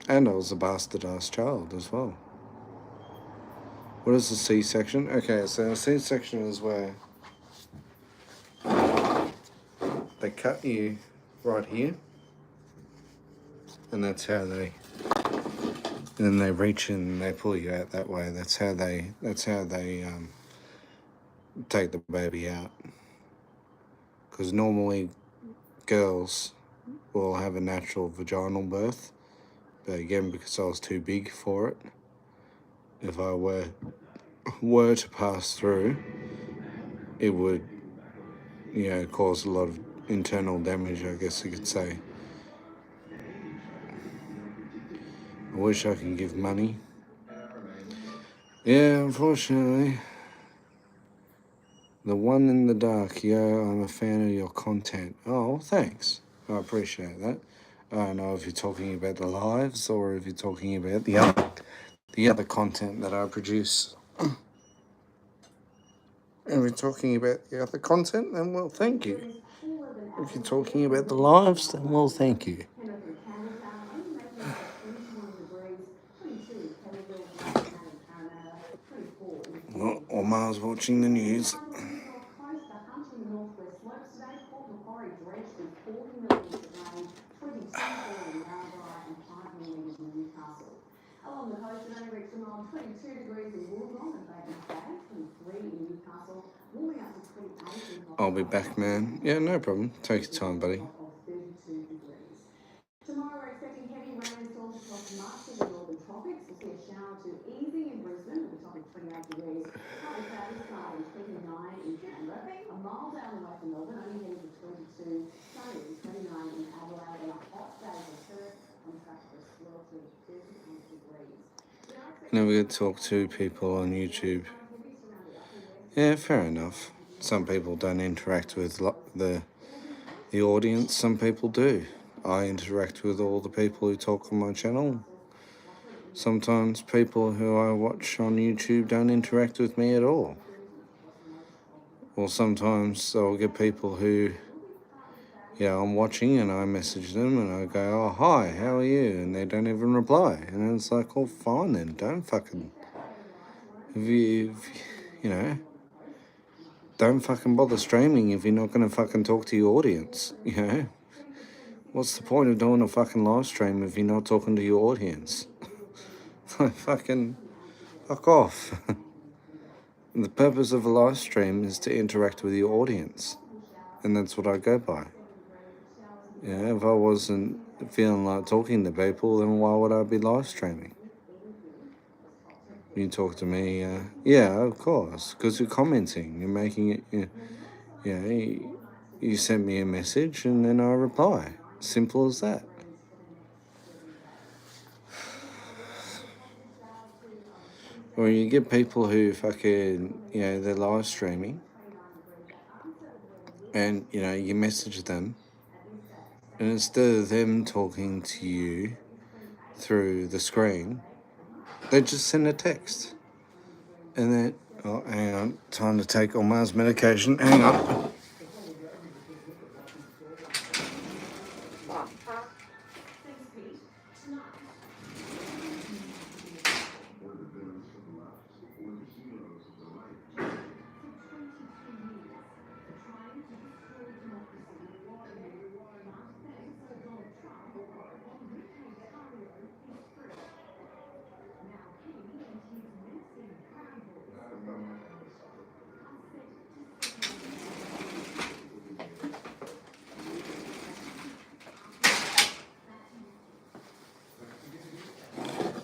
And I was a bastardized child as well. What is a C-section? Okay, so a C-section is where they cut you right here, and that's how then they reach in and they pull you out that way. That's how they take the baby out. Because normally girls will have a natural vaginal birth, but again, because I was too big for it, if I were to pass through, it would, cause a lot of internal damage, I guess you could say. I wish I could give money. Yeah, unfortunately. The one in the dark, yo, I'm a fan of your content. Oh, thanks. I appreciate that. I don't know if you're talking about the lives or if you're talking about the other content that I produce. If you're talking about the other content, then well, thank you. If you're talking about the lives, then well, thank you. Well, Omar's watching the news. Along the coast, it only reached a mild 22 degrees in Wollongong and Batemans Bay, 23 in Newcastle, warming up to 28 in I'll be back, man. Yeah, no problem. Take your time, buddy. Tomorrow we're expecting heavy rainstorms across much of the northern tropics. We'll see a shower to easing in Brisbane at the top of 28 degrees. Partly cloudy starting 29 in Canberra. A mile down the way from Melbourne, only heading to 22. Sunny 29 in Adelaide and a hot day for Perth on track for a sweltering 38 degrees. Never get to talk to people on YouTube. Yeah, fair enough. Some people don't interact with the audience. Some people do. I interact with all the people who talk on my channel. Sometimes people who I watch on YouTube don't interact with me at all. Or sometimes I'll get people who, I'm watching and I message them and I go, oh, hi, how are you? And they don't even reply. And it's like, oh, fine then, don't fucking, don't fucking bother streaming if you're not going to fucking talk to your audience, What's the point of doing a fucking live stream if you're not talking to your audience? Fucking fuck off. The purpose of a live stream is to interact with your audience. And that's what I go by. If I wasn't feeling like talking to people, then why would I be live streaming? You talk to me, yeah, of course, because you're commenting, you're making it, you send me a message and then I reply. Simple as that. Or you get people who fucking, they're live streaming and, you message them and instead of them talking to you through the screen, they just send a text. And then, oh, hang on, time to take Omar's medication. Hang on.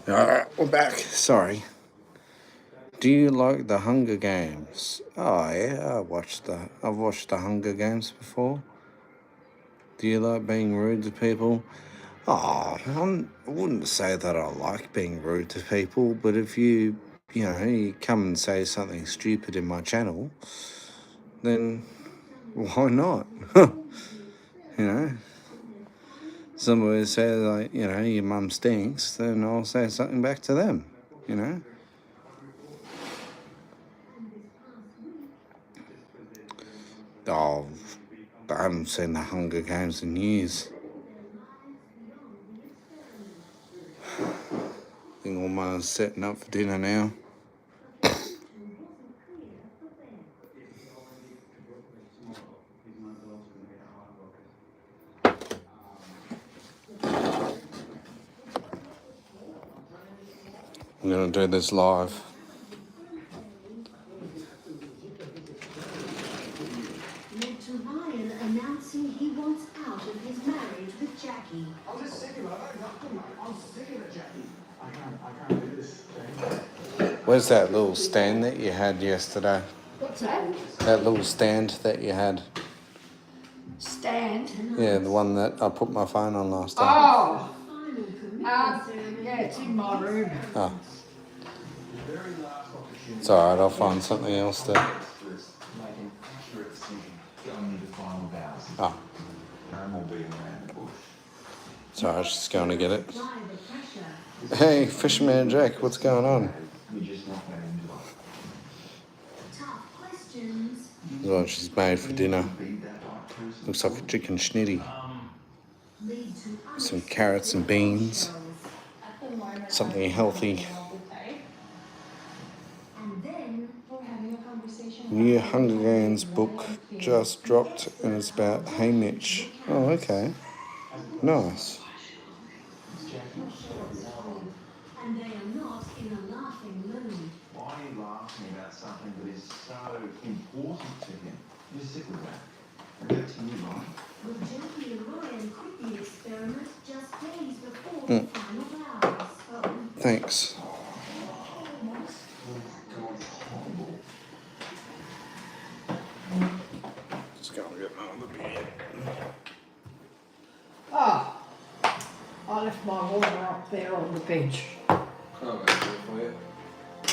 Alright, we're back. Sorry. Do you like the Hunger Games? Oh yeah, I've watched the Hunger Games before. Do you like being rude to people? Oh, I wouldn't say that I like being rude to people, but if you come and say something stupid in my channel, then why not? Somebody says, like, your mum stinks, then I'll say something back to them, Oh, I haven't seen the Hunger Games in years. I think Omar's setting up for dinner now. I'm going to do this live. Vion announcing he wants out of his marriage with Jackie. I'm just sick of it. I'm sick of it, Jackie. I can't do this thing. Where's that little stand that you had yesterday? What's that? That little stand that you had. Stand? Yeah, the one that I put my phone on last time. Oh! Yeah, it's in my room. Oh. It's alright, I'll find something else to... Oh, No more being around the bush. sorry, I was just going to get it. Apply the pressure. Hey, Fisherman Jack, what's going on? We just knock that into it. Tough questions. That's what she's made for dinner. Be that right person. Looks like a chicken schnitty. Lead to Some carrots and beans. At the moment, Something I'm healthy. having a lovely day. And then We're having a conversation. New about Hunger how Games we book really feel. just dropped and it's about Haymitch. Oh, okay. Nice. and they are not in a laughing mood. Why are you laughing about something that is so important to him? Just sit with that. And continue on. Will Jackie and Ryan quit the experiment just days before the final hours? Thanks. Just go and get my other beer. Ah, I left my water up there on the bench. Oh, I'll do it for you.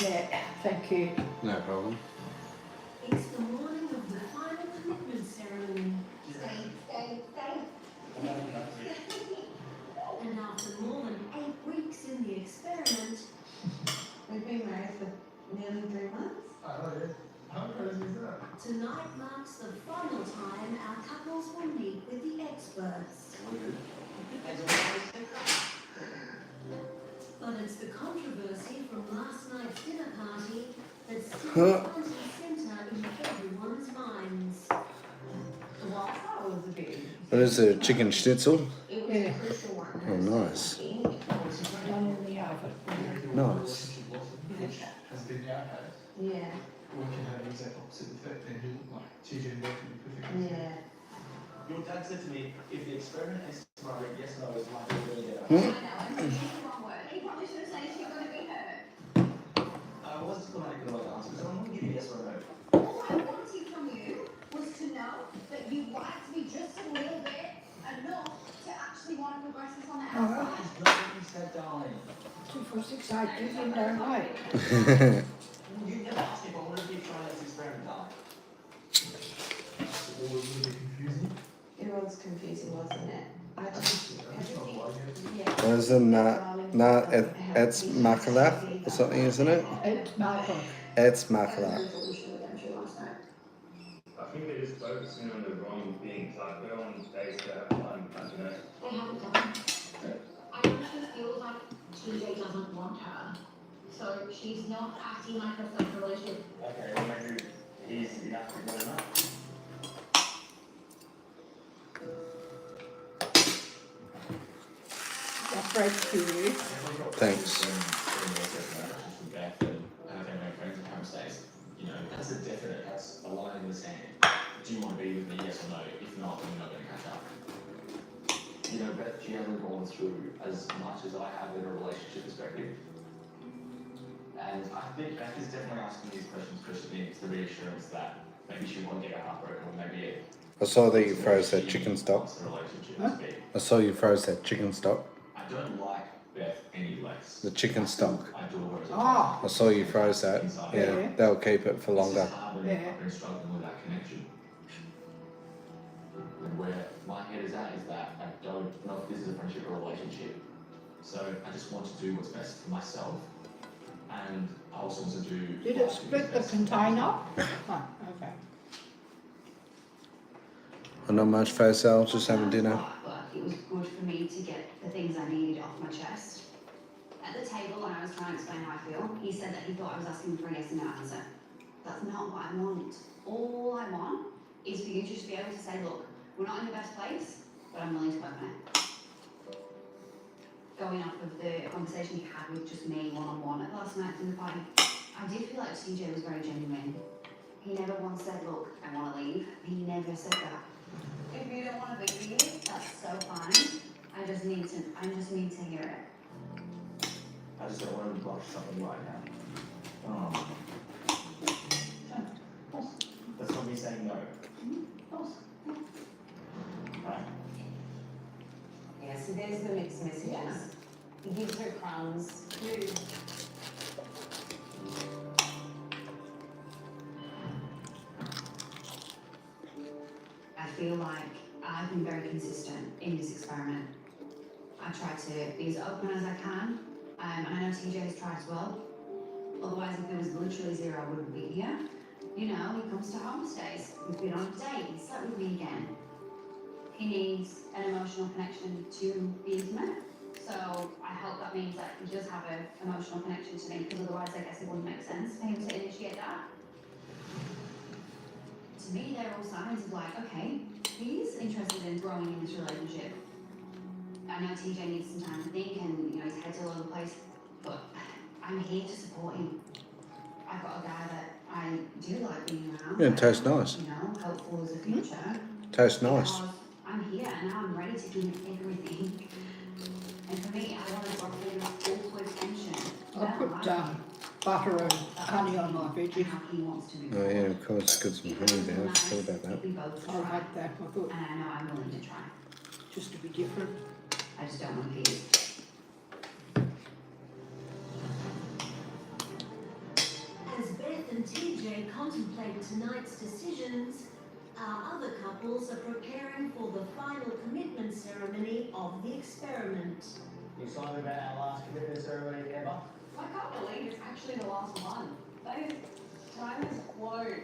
Yeah, thank you. No problem. It's the morning of the final commitment ceremony. And after more than 8 weeks in the experiment, We've been married for nearly 3 months. Oh, yeah. How crazy is that? tonight marks the final time our couples will meet with the experts. But it's the controversy from last night's dinner party that's still front and centre in everyone's minds. Well, I thought it was a bit. What is it, chicken schnitzel? It was Yeah. a crucial one. Oh, nice. One in the oven. Nice. Has been the outhouse. Yeah, We can have the exact opposite effect then he'll look like TJ and Beck will be perfect. yeah. Your dad said to me, if the experiment ends tomorrow, yes or no is like we're going to get I know, and he's the wrong word. He probably should have said it's not going to be her. I wasn't diplomatic enough to answer because I'm going to give you yes or no. All I wanted from you was to know that you liked me just a little bit, enough to actually want to progress this on the outside. It's not what you said, darling. 2 for 6, I did in there right. You never asked me if I wanted to be trying this experiment, darling. All was a little bit confusing. It was confusing, wasn't it? I just, everything, yeah. What is it? It's makala or something, isn't it? It's Malcolm. It's I makala. thought we should have done last night. I think they're just focusing on the wrong things. Like we're on days to have fun, you know. They haven't done it. I think she feels like TJ doesn't want her. So she's not acting like a self relationship. Okay, well maybe he's enough to go enough. That breaks to you. Thanks. That's a definite, that's a line in the sand. Do you want to be with me, yes or no? If not, then we're not going to catch up. You know, Beth, she hasn't gone through as much as I have in a relationship perspective. And I think Beth is definitely asking these questions because she needs the reassurance that maybe she won't get her heart broken or maybe I saw that you froze that chicken stock. wants the relationship Huh? to be. I saw you froze that chicken stock. I don't like Beth any less. The chicken stock. I adore her as a Ah. I saw you froze that. Yeah, they'll keep it for longer. It's hard when Yeah. I've been struggling with that connection. And where my head is at is that I don't know if this is a friendship or a relationship. So I just want to do what's best for myself. And I also want to do. Did it split the container? Oh, okay. And not much face Al, just having dinner. But it was good for me to get the things I needed off my chest. At the table, when I was trying to explain how I feel, he said that he thought I was asking for a yes and no answer. That's not what I want. All I want is for you to just be able to say, look, we're not in the best place, but I'm willing to work on it. Going off of the conversation you had with just me one-on-one at last night's dinner party, I did feel like TJ was very genuine. He never once said, look, I want to leave. He never said that. If you don't want to be with you, that's so fine. I just need to hear it. I just don't want to blush something right now. That's not me saying no. Right. Yeah, so there's the mixed messages. He gives her crumbs. I feel like been very consistent in this experiment. I try to be as open as I can, and I know TJ has tried as well. Otherwise, if there was literally zero, I wouldn't be here. You know, he comes to home stays. We've been on a date. He slept with me again. He needs an emotional connection to be intimate. So I hope that means that he does have an emotional connection to me, because otherwise I guess it wouldn't make sense for him to initiate that. To me, they're all signs of like, okay, he's interested in growing in this relationship. I know TJ needs some time to think, and you know, his head's all over the place, but I'm here to support him. I've got a guy that I do like being around. Yeah, it tastes nice. You know, hopeful as a future. Tastes nice. Because I'm here and now I'm ready to give him everything. And for me, I want to offer him full attention. I put butter and honey on my veggies. How he wants to be. Oh yeah, of course, got some honey there. I forgot about that. We both I try. like that. I thought And I know I'm willing to try. just to be different. I just don't want to be. As Beth and TJ contemplate tonight's decisions, our other couples are preparing for the final commitment ceremony of the experiment. You excited about our last commitment ceremony ever? I can't believe it's actually the last one. Time has flown.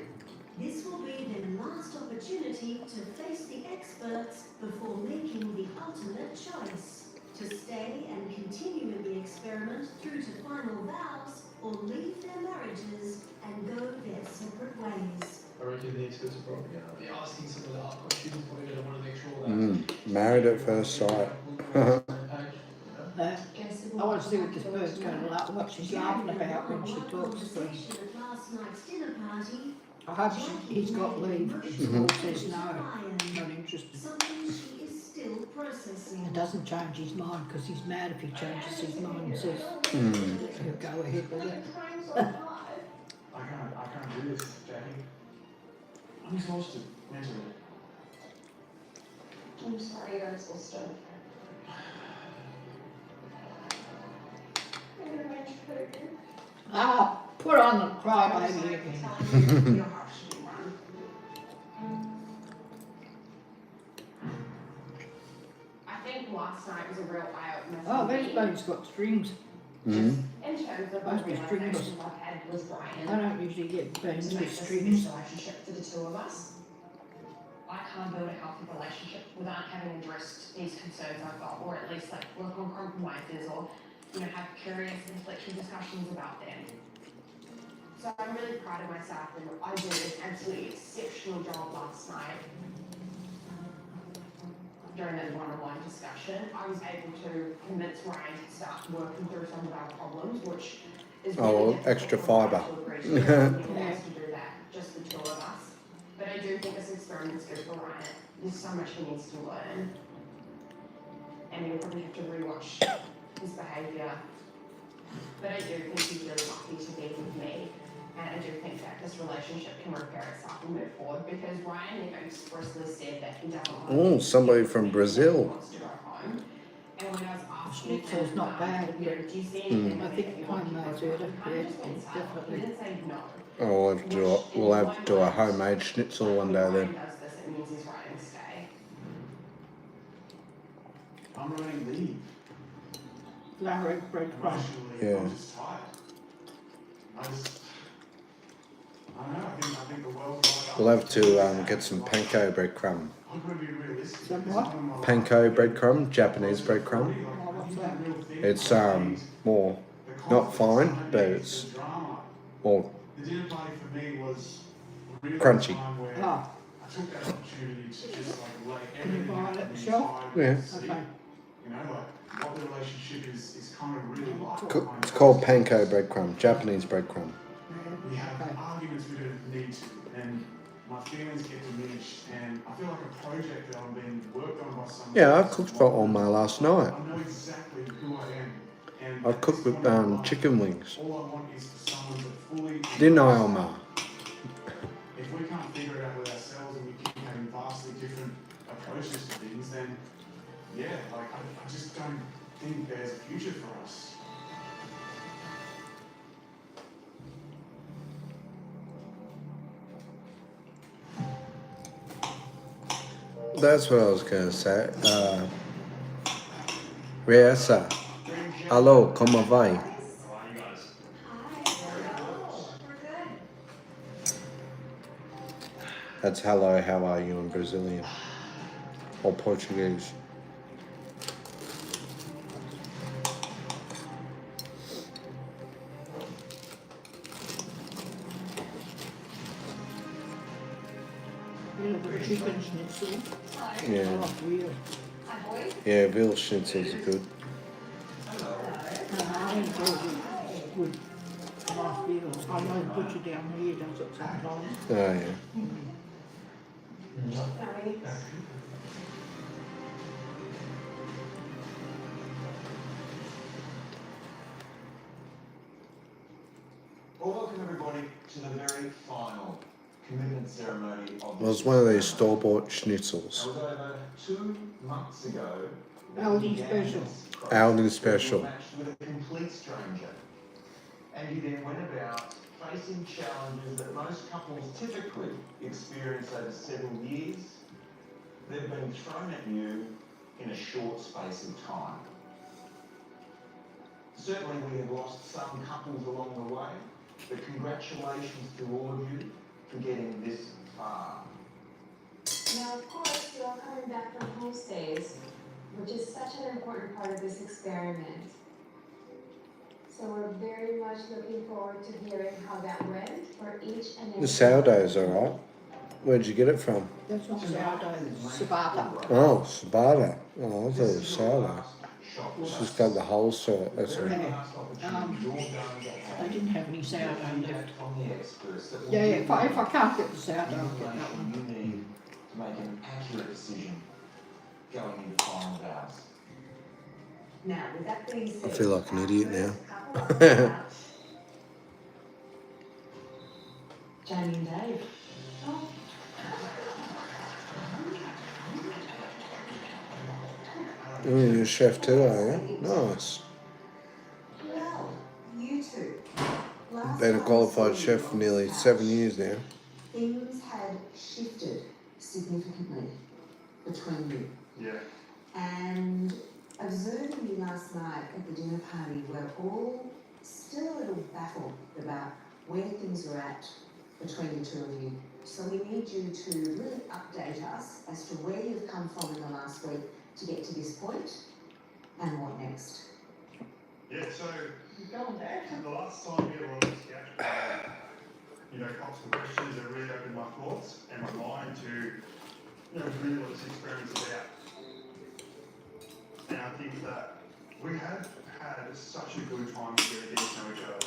This will be their last opportunity to face the experts before making the ultimate choice: to stay and continue in the experiment through to final vows, or leave their marriages and go their separate ways. I reckon the experts are probably going to be asking some of the hard questions. Probably going to want to make sure that. Married at first sight. I want to see what this bird's going to laugh, what she's laughing about when she talks to him. Conversation at last night's dinner party, I hope he's got leave. She says no, not interested. something she is still processing. It doesn't change his mind because he's mad if he changes his mind and says he'll go ahead with it. I can't do this, Jackie. I'm exhausted mentally. I'm sorry you're exhausted. I'm gonna make you. Ah, put on the crybaby again. Your heart should be run. I think last night was a real eye-opener for Oh, me. these bones got strings. Mm. In terms of Must the be stringless. realizations I've had with I Ryan, don't usually get bones to make with this a strings. good relationship for the two of us. I can't build a healthy relationship without having addressed these concerns I've got, or at least like work on compromises, or have curious intellectual discussions about them. So I'm really proud of myself, and I did an absolutely exceptional job last night. During that one-on-one discussion, I was able to convince Ryan to start working through some of our problems, which is really difficult extra for Ryan fibre. to agree to. He wants to do that, just the two of us. But I do think this experiment's good for Ryan. There's so much he needs to learn. And he'll probably have to rewatch his behaviour. But I do think he's really lucky to be with me. And I do think that this relationship can repair itself and move forward, because Ryan never expressly said that he doesn't want to. Oh, somebody from He Brazil. wants to go home. And when I was asking him, Schnitzel's not bad. do you see anything I that think you want to homemade's do? better. He Yeah, just went silent. He definitely. didn't say no. Oh, we'll have to do a homemade schnitzel one day When then. Ryan does this, it means he's writing to stay. I'm writing leave. Larry breadcrumb. Emotionally, Yeah. I'm just tired. I don't know, I think the world's like We'll have to get some panko breadcrumb. I'm going to be realistic. Some This is what? one of my Panko breadcrumb, Japanese breadcrumb. Like, Oh, what's that? real thing. It's more The not fine, conflict, but the it's drama. more The dinner party for me was really Crunchy. a time where Ah, I took that opportunity to just like lay Can you everything buy out it at and the shelf? try Yeah. and see, okay. you know, like what the relationship is kind of really like. It's called panko breadcrumb, Japanese breadcrumb. We have Okay. arguments we don't need to, and my feelings get diminished, and I feel like a project that I'm being worked on by someone. Yeah, I else. cooked for Oma last night. I know exactly who I am. And I at cooked this with point in my life, chicken wings. All I want is for someone to fully. Didn't I, Oma? If we can't figure it out with ourselves and we keep having vastly different approaches to things, then yeah, like I just don't think there's a future for us. that's what I was going to say. Riesa. Hello, come vai? How are you guys? We're good. That's hello, how are you in Brazilian? Or Portuguese. Little bit of chicken schnitzel. I Yeah. love real. Yeah, veal schnitzels are good. I don't do good live veal. I know the butcher down here does it sometimes. Oh, yeah. Well, welcome everybody to the very final commitment ceremony of Well, it's one of these store-bought schnitzels. It was over 2 months ago. Aldi special. Aldi special. Matched with a complete stranger. And you then went about facing challenges that most couples typically experience over several years. They've been thrown at you in a short space of time. Certainly we have lost some couples along the way, but congratulations to all of you for getting this far. Now, of course, you're all coming back from homestays, which is such an important part of this experiment. So we're very much looking forward to hearing how that went for each and every. The sourdough's alright. Where'd you get it from? That's not sourdough, it's ciabatta. Oh, ciabatta. Oh, I thought it was sourdough. It's just got the holes to it, that's all. They didn't have any sourdough left. Yeah, if I can't get the sourdough, I'll get that one. You need to make an accurate decision going into final vows. Now, with that being said, I feel like an idiot now. Jamie and Dave. Oh, you're a chef too, are you? Nice. Well, you two. Been a qualified chef for nearly 7 years now. Things had shifted significantly between you. Yeah. And observing you last night at the dinner party, we're all still a little baffled about where things are at between the two of you. So we need you to really update us as to where you've come from in the last week to get to this point and what next. Yeah, so the last time we were on this couch, got some questions that really opened my thoughts and my mind to, really what this experience is about. And I think that we have had such a good time together getting to know each other.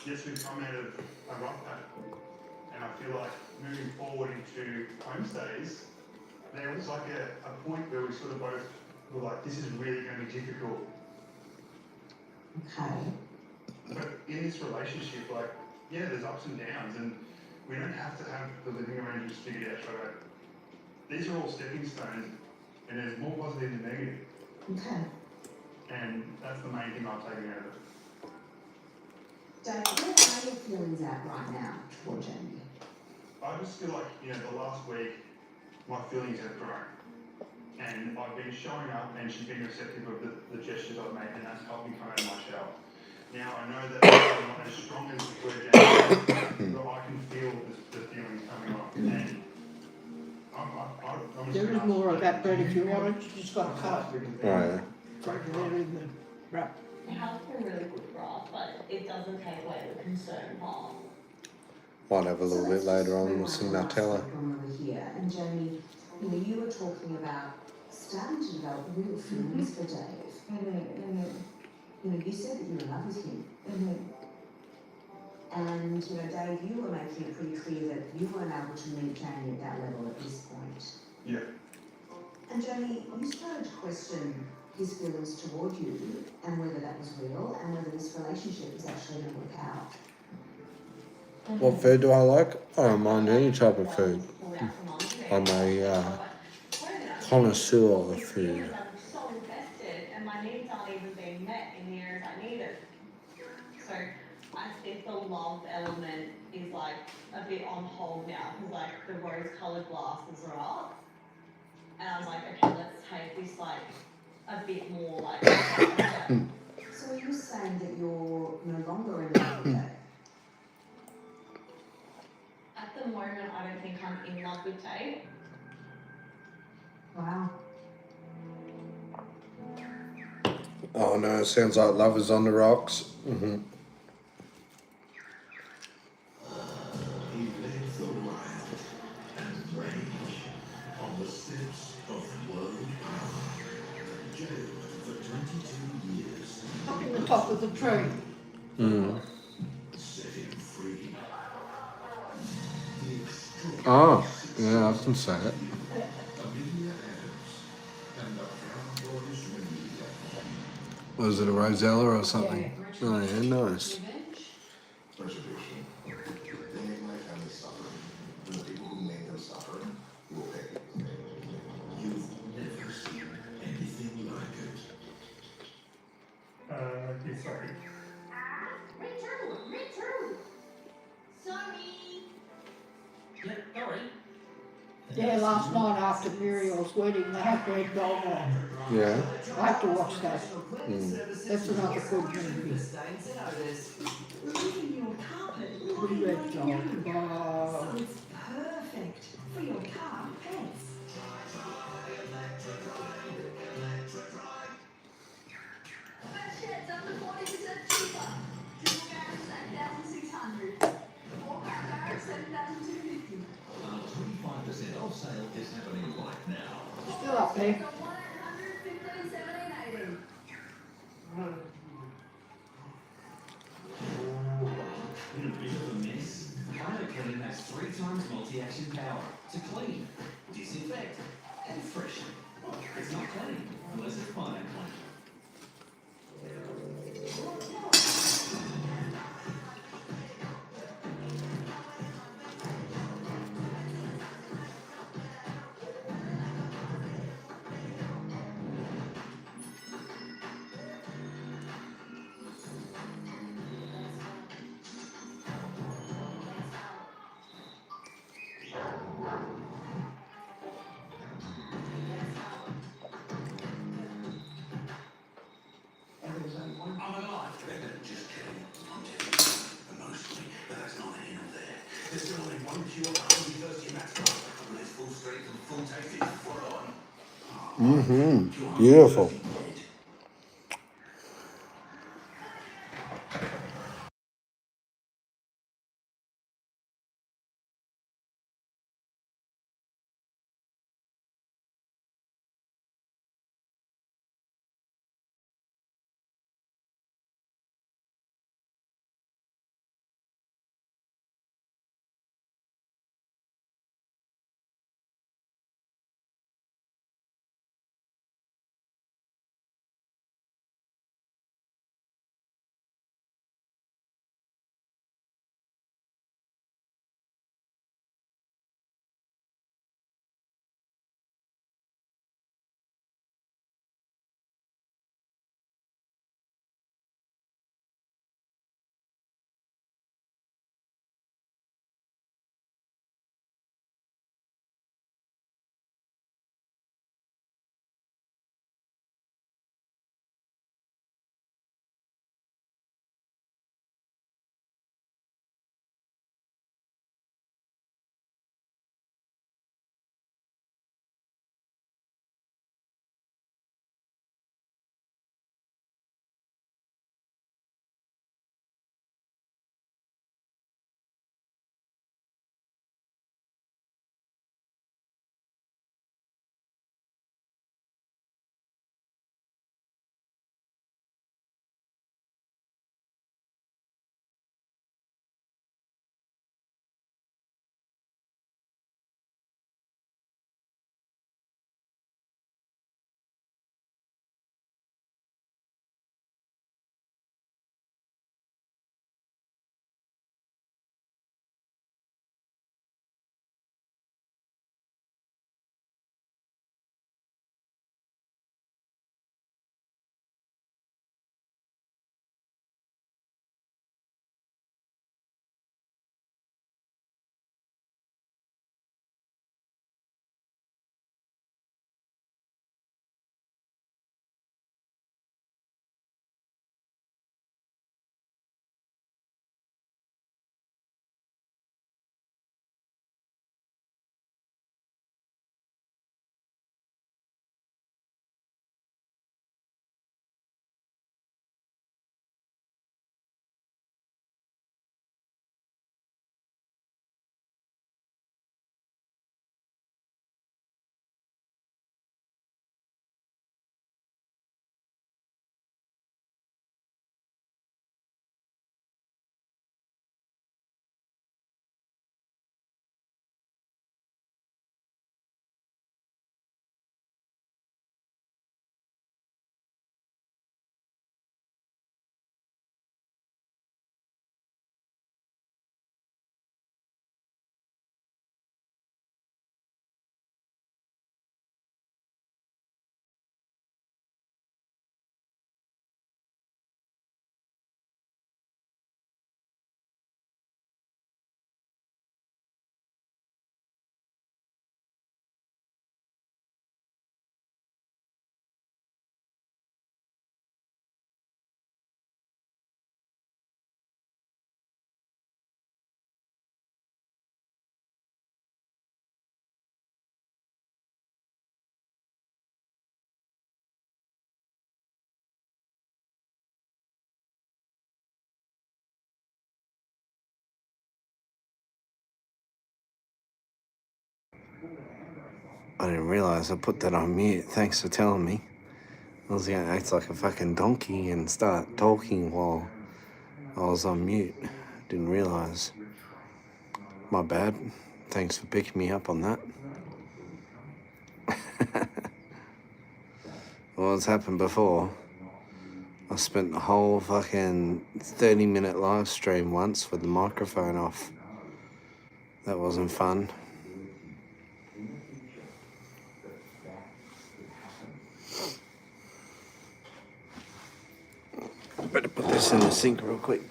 Yes, we've come out of a rough patch, and I feel like moving forward into homestays, there was like a point where we sort of both were like, this is really going to be difficult. Okay. But in this relationship, there's ups and downs, and we don't have to have the living arrangements figured out straight away. These are all stepping stones, and there's more positive than negative. Okay. And that's the main thing I've taken out of it. Dave, where are your feelings at right now toward Jamie? I just feel like, the last week, my feelings have grown. And I've been showing up, and she's been receptive of the gestures I've made, and that's helped me come out of my shell. Now, I know that I'm not as strong as where Jamie is, but I can feel the feelings coming on. And I'm There is more of that bread if you want it, you just got to cut it. Right. Break it out in the wrap. It has been really good for us, but it doesn't take away the concern part. Might have a little bit later on with some Nutella. When we were here, and Jamie, you were talking about starting to develop real feelings for Dave. You said that you were in love with him. And, Dave, you were making it pretty clear that you weren't able to meet Jamie at that level at this point. Yeah. And Jamie, you started to question his feelings toward you and whether that was real and whether this relationship was actually going to work out. What food do I like? I don't mind any type of food. I'm a connoisseur of food. I'm so invested, and my needs aren't even being met in the areas I need it. So I think the love element is a bit on hold now, because the rose-coloured glasses are up. And I was like, okay, let's take this like a bit more like. step. So are you saying that you're no longer in love with Dave? At the moment, I don't think I'm in love with Dave. Wow. Oh no, sounds like love is on the rocks. Mm-hmm. He led the wild and rage on the steps of world power. Jailed for 22 years. Up in the top of the tree. Mm. Set him free. The extraordinary Oh, yeah, I can say it. Amelia Adams and the Proud Boys Remedial. Was it a Rosella or something? Yeah. Oh yeah, nice. Retribution. They made my family suffer, and the people who made them suffer will pay. You've never seen anything like it. Yeah, sorry. Me too. Sorry. Yeah, sorry. Yeah, last night after Muriel's wedding, they had Red Dog on. Yeah. I have to watch that. That's another good movie. Leaving your carpet The looking Red like Dog. new. Oh. So it's perfect for your car pets. Best sheds up to 40% cheaper. Triple garage 7,600. Four car garage 7,250. 25% off sale is happening right now. Still up there. So 1-800-15-17-80. In a bit of a mess? Clean has 3 times multi-action power to clean, disinfect, and freshen. It's not clean unless it's fine and clean. I'm alive. Just kidding. I'm dead. Emotionally, but that's not the end there. There's still only one cure for the first year maths class. When it's full strength and full taste, it's full on. Mm-hmm. Beautiful. I didn't realise I put that on mute. Thanks for telling me. I was going to act like a fucking donkey and start talking while I was on mute. Didn't realise. My bad. Thanks for picking me up on that. Well, it's happened before. I spent the whole fucking 30-minute live stream once with the microphone off. That wasn't fun. Better put this in the sink real quick.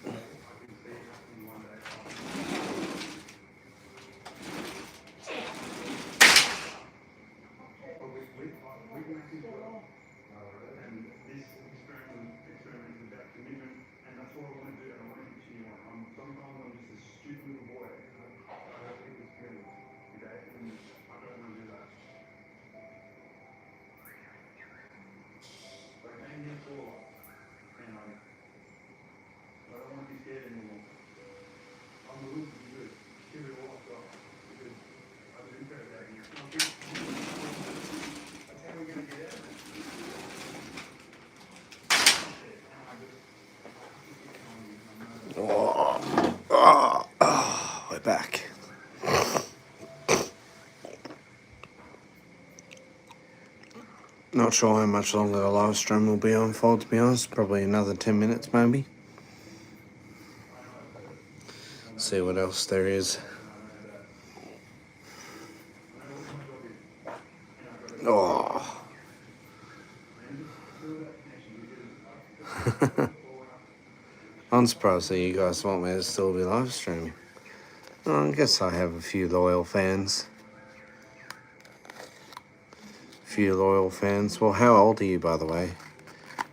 We're back. Not sure how much longer the live stream will be on for, to be honest. Probably another 10 minutes, maybe. See what else there is. Oh. I'm surprised that you guys want me to still be live streaming. Well, I guess I have a few loyal fans. Well, how old are you, by the way?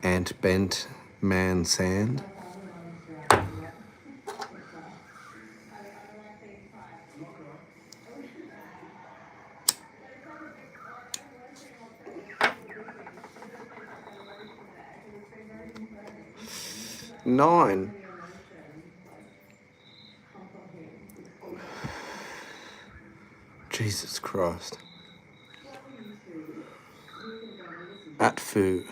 Ant Bent Man Sand? Nine. Jesus Christ. ATFU.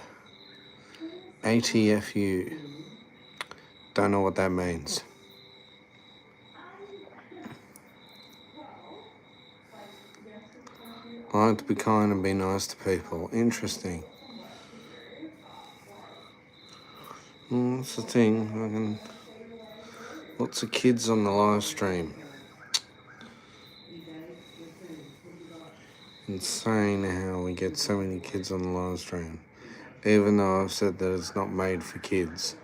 ATFU. Don't know what that means. I like to be kind and be nice to people. Interesting. That's the thing. Lots of kids on the live stream. Insane how we get so many kids on the live stream. Even though I've said that it's not made for kids.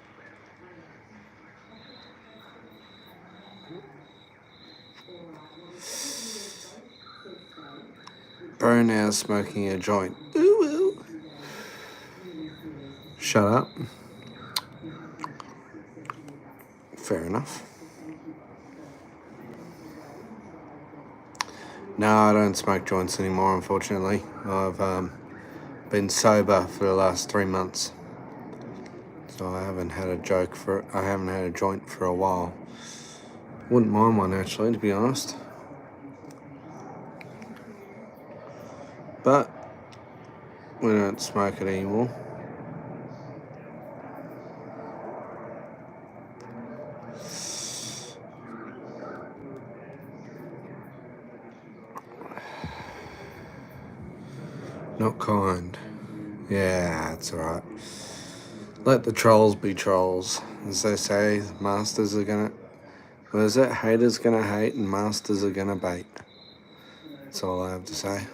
Bro now smoking a joint. Ooh, ooh. Shut up. Fair enough. No, I don't smoke joints anymore, unfortunately. I've been sober for the last 3 months. So I haven't had a joint for a while. Wouldn't mind one actually, to be honest. But we don't smoke it anymore. Not kind. Yeah, that's alright. Let the trolls be trolls. As they say, masters are gonna... What is it? Haters gonna hate and masters are gonna bait. That's all I have to say.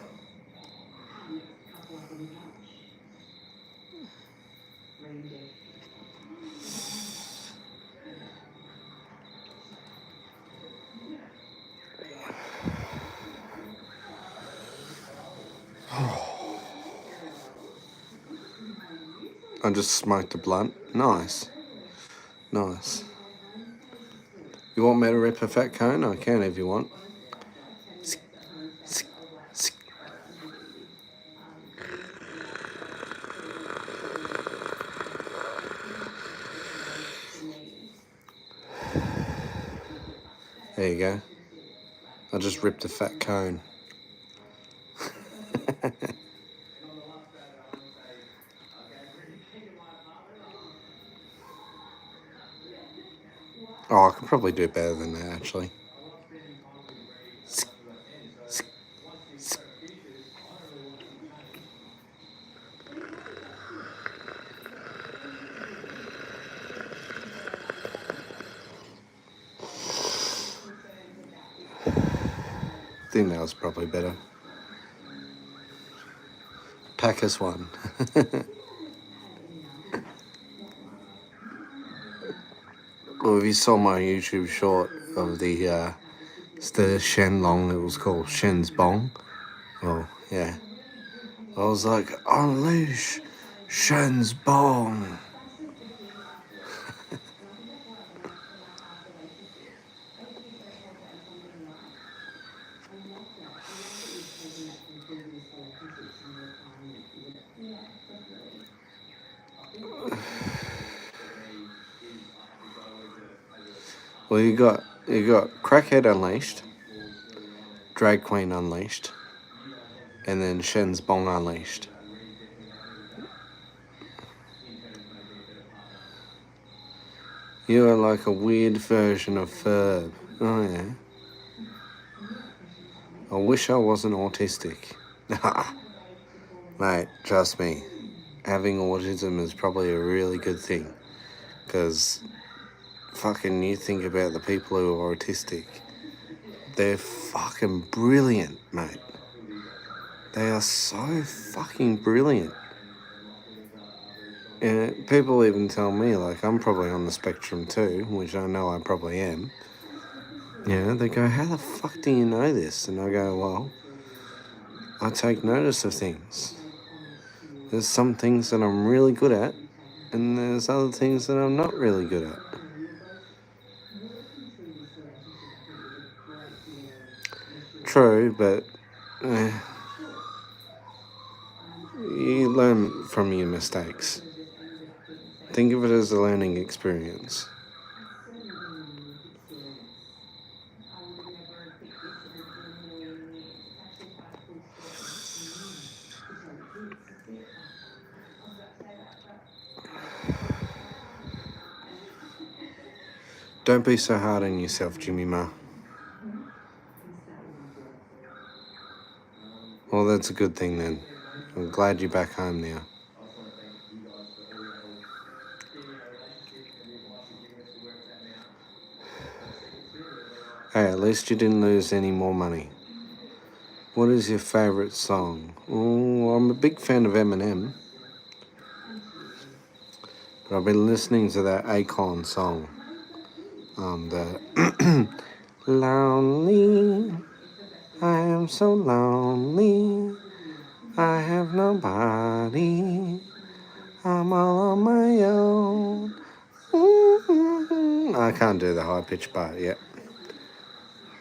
I just smoked a blunt. Nice. Nice. You want me to rip a fat cone? I can if you want. There you go. I just ripped a fat cone. Oh, I could probably do better than that, actually. I think that was probably better. Packers won. Well, if you saw my YouTube short of the instead of Shen Long, it was called Shen's Bong. Well, yeah. I was like, unleash Shen's Bong. Well, you got Crackhead Unleashed, Drag Queen Unleashed, and then Shen's Bong Unleashed. You are like a weird version of Ferb. Oh yeah. I wish I wasn't autistic. Mate, trust me, having autism is probably a really good thing. Because fucking you think about the people who are autistic. They're fucking brilliant, mate. They are so fucking brilliant. And people even tell me, like, I'm probably on the spectrum too, which I know I probably am. Yeah, they go, how the fuck do you know this? And I go, well, I take notice of things. There's some things that I'm really good at, and there's other things that I'm not really good at. True, but you learn from your mistakes. Think of it as a learning experience. Don't be so hard on yourself, Jimmy Ma. Well, that's a good thing then. I'm glad you're back home now. Hey, at least you didn't lose any more money. What is your favourite song? Oh, I'm a big fan of Eminem. But I've been listening to that Akon song. The Lonely, I am so lonely, I have nobody, I'm all on my own. I can't do the high pitch part yet.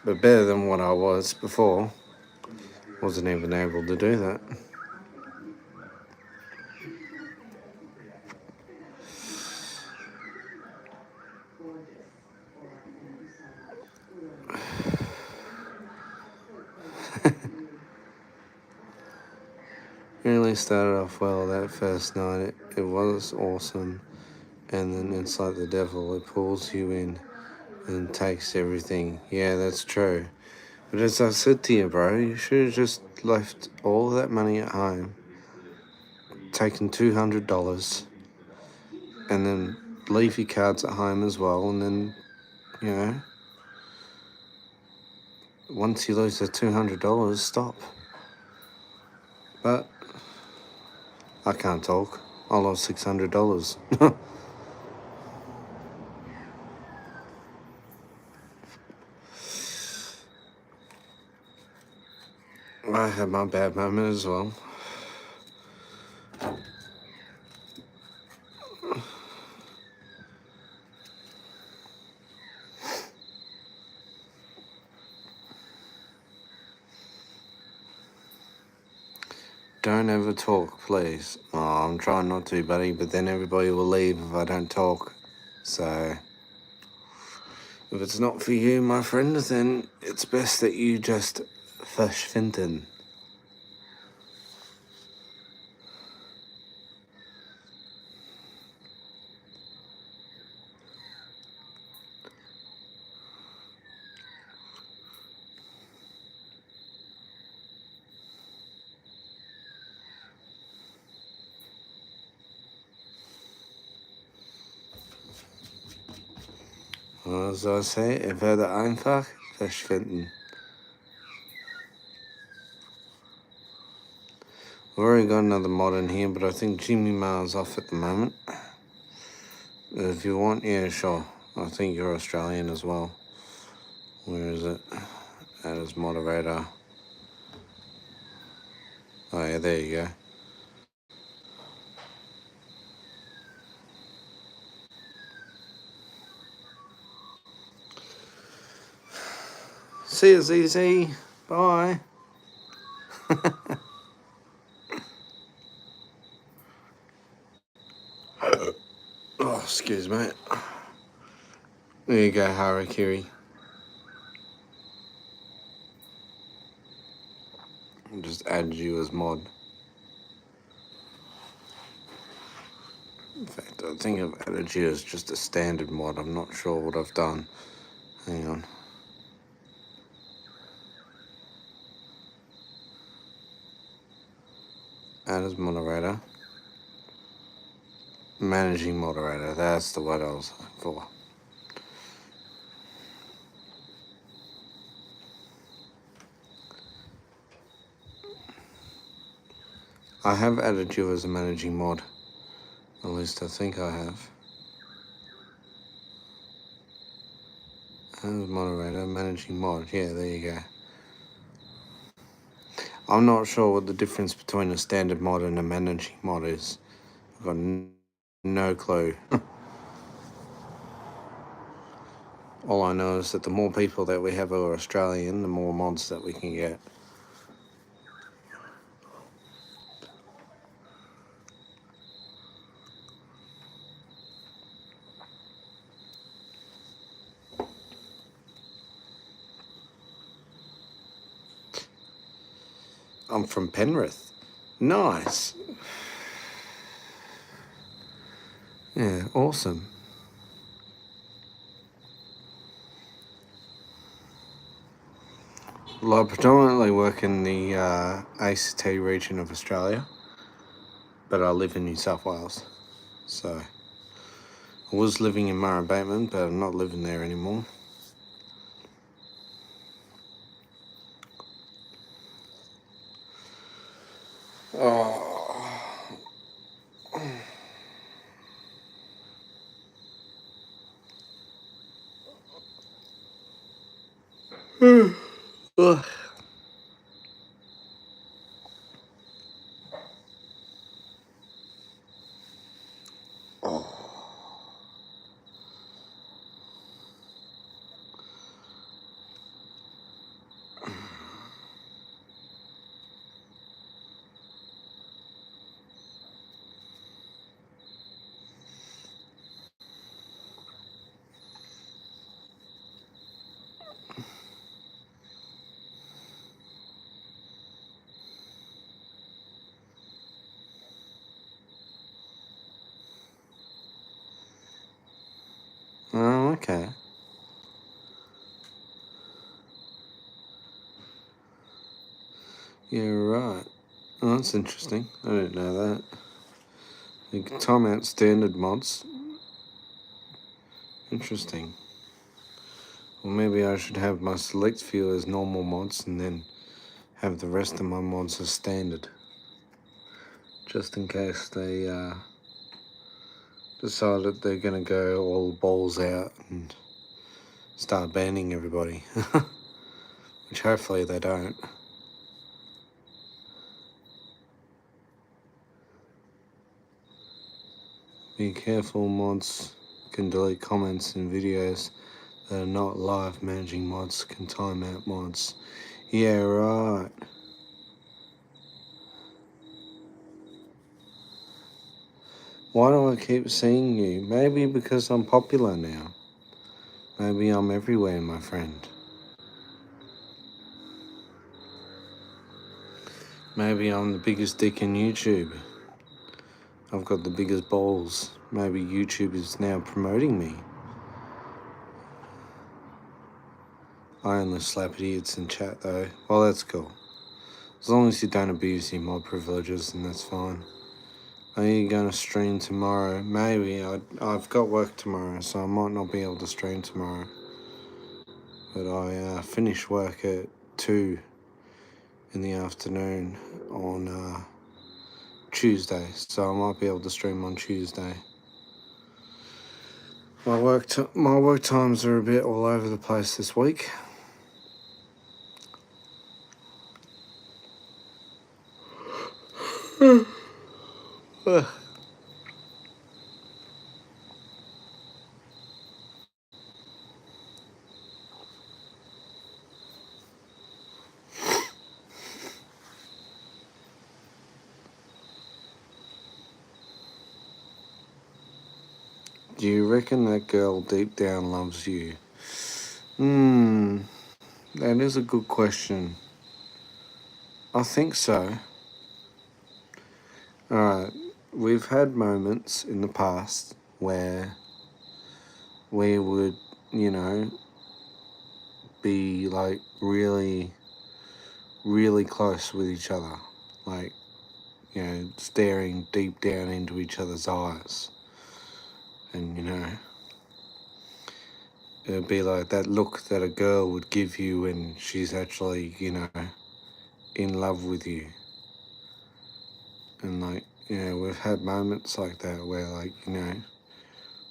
But better than what I was before. Wasn't even able to do that. Really started off well that first night. It was awesome. And then it's like the devil. It pulls you in and takes everything. Yeah, that's true. But as I said to you, bro, you should have just left all of that money at home, taken $200, and then leave your cards at home as well. And then, you know, once you lose the $200, stop. But I can't talk. I lost $600. I had my bad moment as well. Don't ever talk, please. Oh, I'm trying not to, buddy, but then everybody will leave if I don't talk. So, if it's not for you, my friend, then it's best that you just verschwinden. Was soll ich sagen? Er werde einfach verschwinden. We've already got another mod in here, but I think Jimmy Ma's off at the moment. If you want, yeah, sure. I think you're Australian as well. Where is it? Add as moderator. Oh yeah, there you go. See you, ZZ. Bye. Oh, excuse me. There you go, Harakiri. I'll just add you as mod. In fact, I think I've added you as just a standard mod. I'm not sure what I've done. Hang on. Add as moderator. Managing moderator, that's the word I was looking for. I have added you as a managing mod. At least I think I have. As moderator, managing mod. Yeah, there you go. I'm not sure what the difference between a standard mod and a managing mod is. I've got no clue. All I know is that the more people that we have who are Australian, the more mods that we can get. I'm from Penrith. Nice. Yeah, awesome. Well, I predominantly work in the ACT region of Australia, but I live in New South Wales. So, I was living in Murray Bateman, but I'm not living there anymore. Oh. Ugh. Oh, okay. Yeah, right. Oh, that's interesting. I didn't know that. You can time out standard mods. Interesting. Well, maybe I should have my select few as normal mods and then have the rest of my mods as standard. Just in case they decide that they're going to go all balls out and start banning everybody. Which hopefully they don't. Be careful, mods can delete comments in videos that are not live. Managing mods can time out mods. Yeah, right. Why do I keep seeing you? Maybe because I'm popular now. Maybe I'm everywhere, my friend. Maybe I'm the biggest dick in YouTube. I've got the biggest balls. Maybe YouTube is now promoting me. I only slap idiots in chat though. Well, that's cool. As long as you don't abuse your mod privileges, then that's fine. Are you going to stream tomorrow? Maybe. I've got work tomorrow, so I might not be able to stream tomorrow. But I finish work at 2 in the afternoon on Tuesday, so I might be able to stream on Tuesday. My work times are a bit all over the place this week. Do you reckon that girl deep down loves you? That is a good question. I think so. Alright, we've had moments in the past where we would, you know, be like really, really close with each other. Like, you know, staring deep down into each other's eyes. And, you know, it would be like that look that a girl would give you when she's actually, you know, in love with you. And like, you know, we've had moments like that where, like, you know,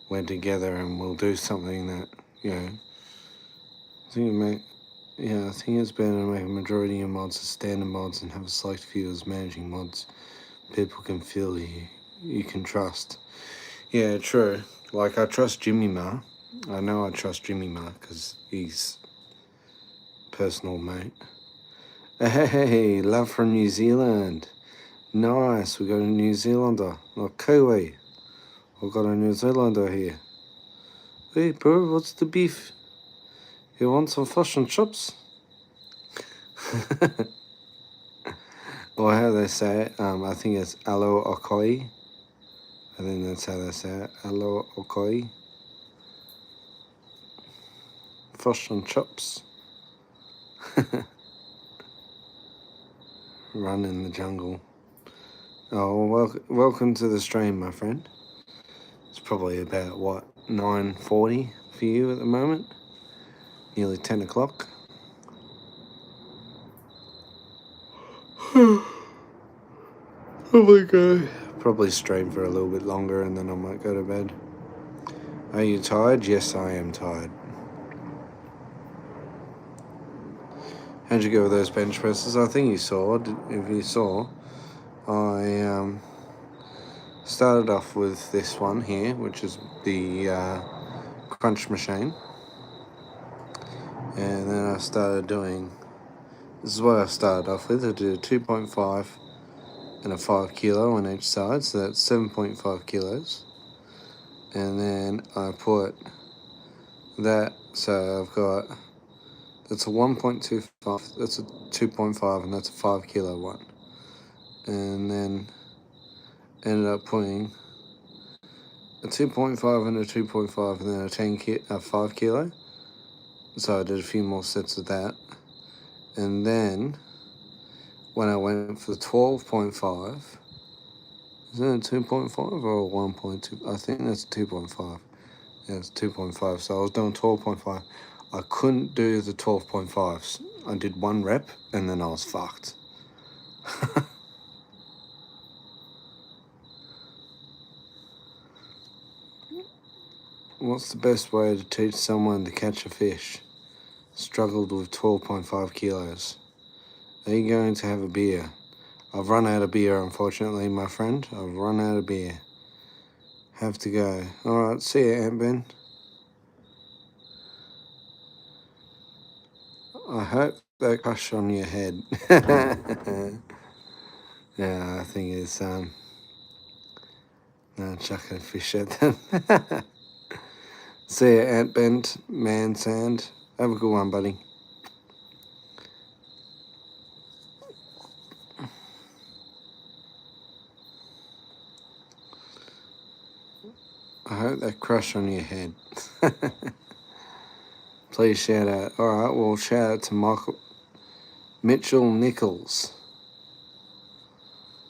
we're together and we'll do something that, you know, I think it's better to make a majority of mods as standard mods and have a select few as managing mods. People can feel you can trust. Yeah, true. Like, I trust Jimmy Ma. I know I trust Jimmy Ma because he's personal mate. Hey, love from New Zealand. Nice, we got a New Zealander. Like Kiwi. We've got a New Zealander here. Hey, bro, what's the beef? You want some fish and chips? Or how they say it, I think it's alo okoi. I think that's how they say it, alo okoi. Fish and chips. Run in the jungle. Oh, well, welcome to the stream, my friend. It's probably about, what, 9:40 for you at the moment? Nearly 10 o'clock. Probably stream for a little bit longer and then I might go to bed. Are you tired? Yes, I am tired. How'd you go with those bench presses? I think you saw. If you saw, I started off with this one here, which is the crunch machine. And then I started doing, this is what I started off with. I did a 2.5 and a 5 kilo on each side, so that's 7.5 kilos. And then I put that, so I've got, that's a 1.25, that's a 2.5, and that's a 5 kilo one. And then ended up putting a 2.5 and a 2.5 and then a 5 kilo. So I did a few more sets of that. And then when I went for the 12.5, is it a 2.5 or a 1.2? I think that's 2.5. Yeah, it's 2.5. So I was doing 12.5. I couldn't do the 12.5s. I did one rep and then I was fucked. What's the best way to teach someone to catch a fish? Struggled with 12.5 kilos. Are you going to have a beer? I've run out of beer, unfortunately, my friend. I've run out of beer. Have to go. Alright, see you, Ant Ben. I hope that crush on your head. Yeah, I think it's, no, chucking a fish at them. See you, Ant Ben, Man Sand. Have a good one, buddy. I hope that crush on your head. Please shout out. Alright, well, shout out to Mitchell Nichols.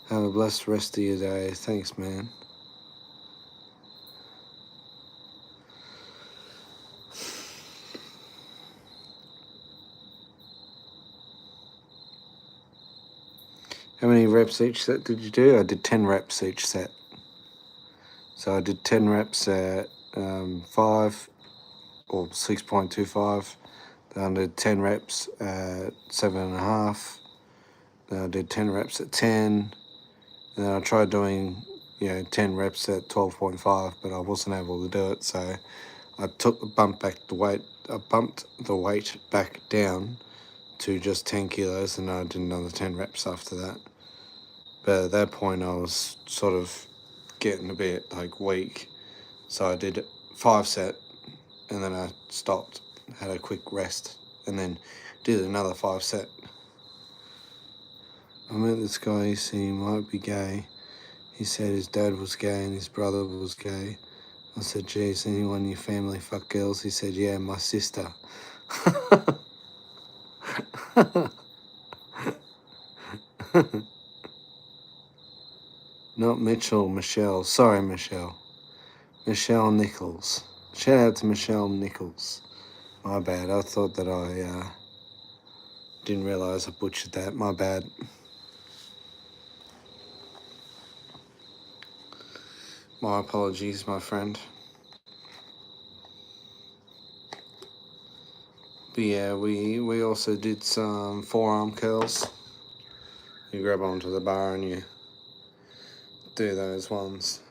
Have a blessed rest of your day. Thanks, man. How many reps each set did you do? I did 10 reps each set. So I did 10 reps at 5 or 6.25. Then I did 10 reps at 7.5. Then I did 10 reps at 10. And then I tried doing, 10 reps at 12.5, but I wasn't able to do it. So I bumped the weight back down to just 10 kilos, and I did another 10 reps after that. But at that point, I was sort of getting a bit weak. So I did 5 set, and then I stopped, had a quick rest, and then did another 5 set. I met this guy, he said he might be gay. He said his dad was gay and his brother was gay. I said, geez, anyone in your family fuck girls? He said, yeah, my sister. Not Mitchell, Michelle. Sorry, Michelle. Michelle Nichols. Shout out to Michelle Nichols. My bad. I thought that I didn't realise I butchered that. My bad. My apologies, my friend. But yeah, we also did some forearm curls. You grab onto the bar and you do those ones.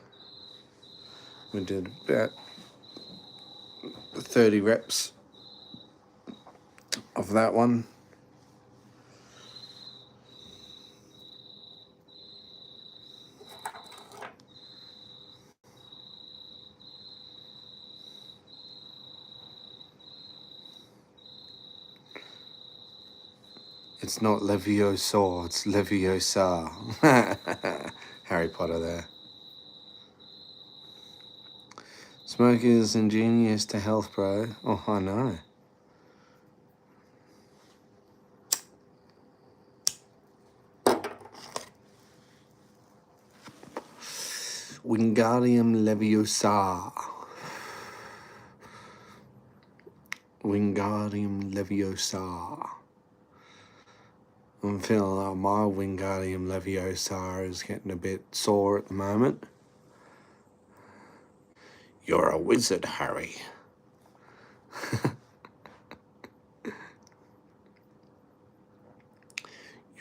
We did about 30 reps of that one. It's not Leviosa, it's Leviosa. Harry Potter there. Smoking is ingenious to health, bro. Oh, I know. Wingardium Leviosa. Wingardium Leviosa. I'm feeling like my Wingardium Leviosa is getting a bit sore at the moment. You're a wizard, Harry.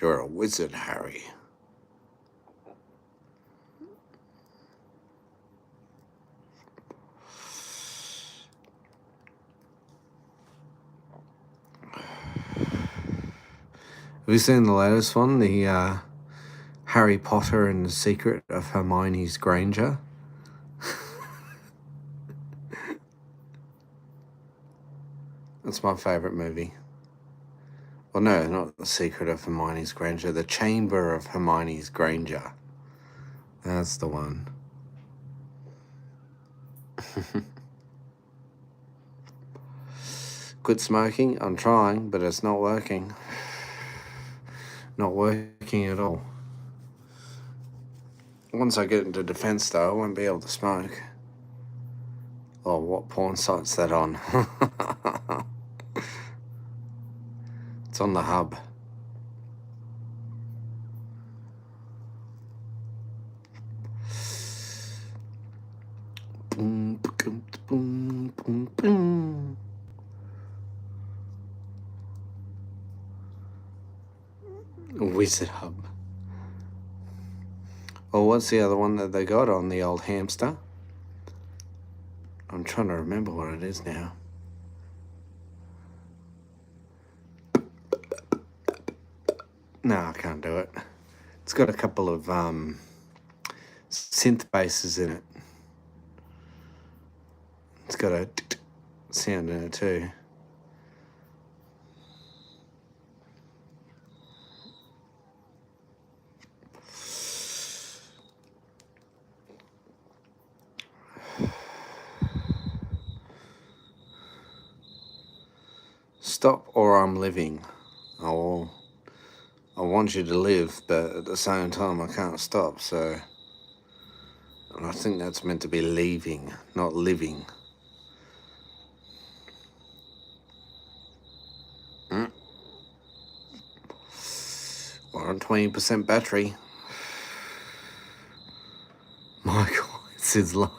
You're a wizard, Harry. Have you seen the latest one? The Harry Potter and the Secret of Hermione's Granger? That's my favourite movie. Well, no, not The Secret of Hermione's Granger. The Chamber of Hermione's Granger. That's the one. Quit smoking? I'm trying, but it's not working. Not working at all. Once I get into defence, though, I won't be able to smoke. Oh, what porn site's that on? It's on the hub. Boom, boom, boom, boom, boom. Wizard Hub. Well, what's the other one that they got on the old hamster? I'm trying to remember what it is now. No, I can't do it. It's got a couple of synth basses in it. It's got a sound in it too. Stop or I'm living. I'll want you to live, but at the same time I can't stop, so... And I think that's meant to be leaving, not living. We're on 20% battery. Michael, it's his life.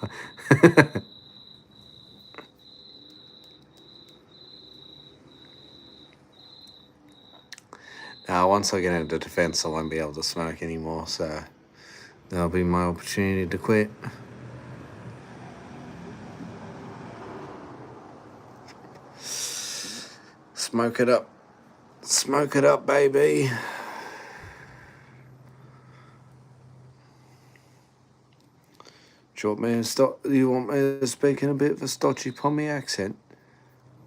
Once I get into defence, I won't be able to smoke anymore, so that'll be my opportunity to quit. Smoke it up. Smoke it up, baby. Do you want me to speak in a bit of a stodgy Pommy accent?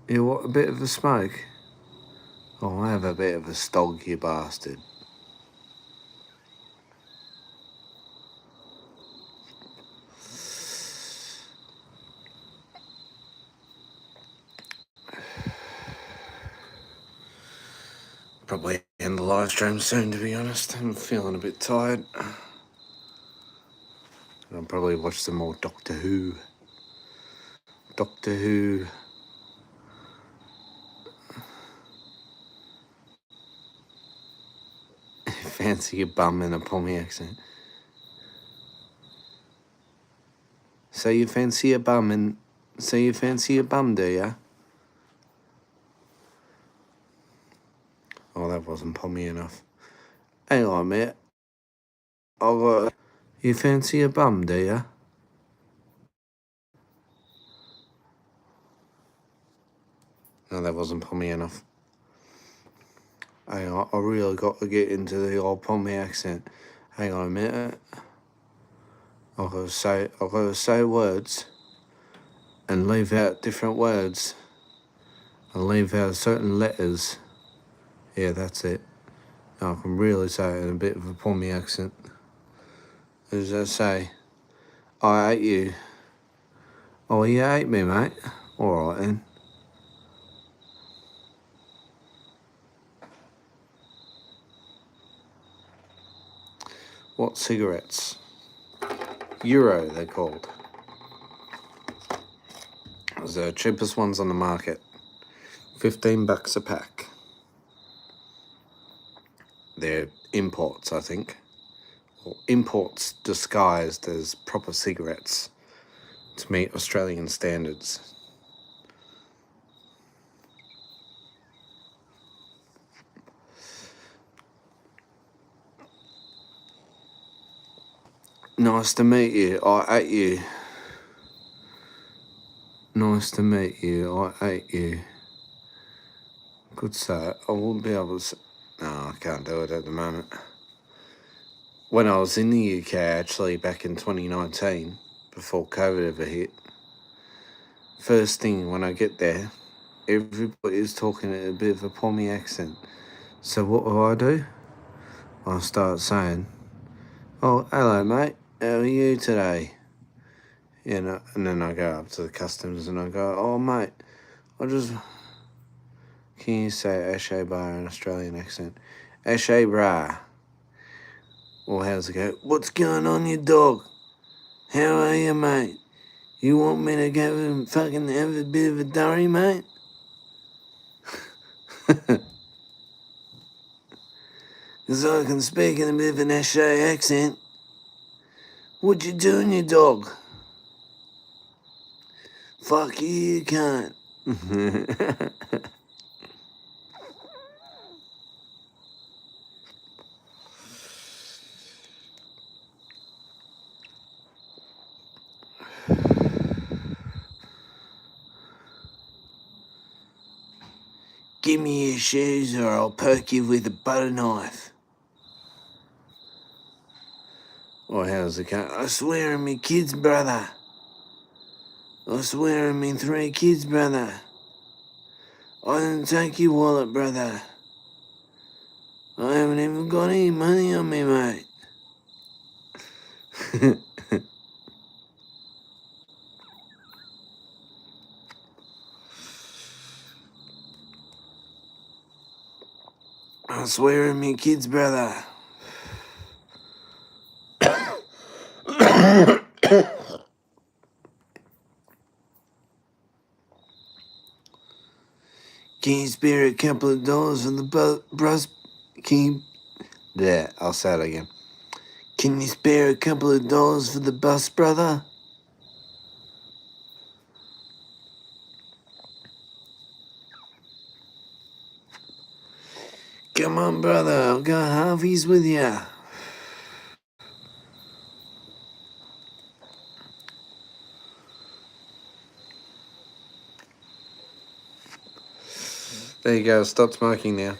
You want a bit of a smoke? Oh, I have a bit of a stog, you bastard. Probably end the live stream soon, to be honest. I'm feeling a bit tired. I'll probably watch some more Doctor Who. Doctor Who. Fancy a bum in a Pommy accent. So you fancy a bum, do ya? Oh, that wasn't Pommy enough. Hang on, mate. You fancy a bum, do ya? No, that wasn't Pommy enough. Hang on, I really got to get into the old Pommy accent. Hang on a minute. I've got to say words and leave out different words and leave out certain letters. Yeah, that's it. Now I can really say it in a bit of a Pommy accent. As I say, I hate you. Oh, you hate me, mate? Alright then. What cigarettes? Euro, they're called. Those are the cheapest ones on the market. $15 a pack. They're imports, I think. Or imports disguised as proper cigarettes to meet Australian standards. Nice to meet you. I ate you. Nice to meet you. I ate you. Could say it. I wouldn't be able to say... No, I can't do it at the moment. When I was in the UK, actually, back in 2019, before COVID ever hit, first thing when I get there, everybody is talking in a bit of a Pommy accent. So what do? I start saying, oh, hello, mate. How are you today? You know, and then I go up to the customs and I go, oh, mate, can you say Ashay Bar in an Australian accent? Ashay Bra. Or how's it go? What's going on, you dog? How are you, mate? You want me to go and fucking have a bit of a durry, mate? Because I can speak in a bit of an Ashay accent. What you doing, you dog? Fuck you, you can't. Give me your shoes or I'll poke you with a butter knife. Or how's it go? I swear on me kids, brother. I swear on me 3 kids, brother. I didn't take your wallet, brother. I haven't even got any money on me, mate. I swear I'm your kid's brother. Can you spare a couple of dollars for the bus? I'll say it again. Can you spare a couple of dollars for the bus, brother? Come on, brother, I'll go halfies with ya. There you go, stop smoking now.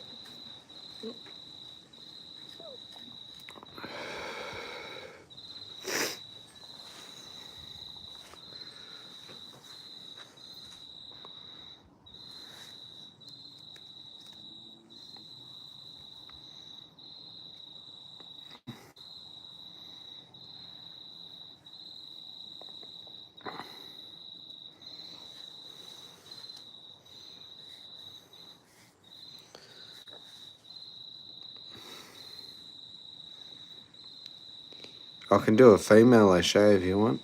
I can do a female O'Shea if you want.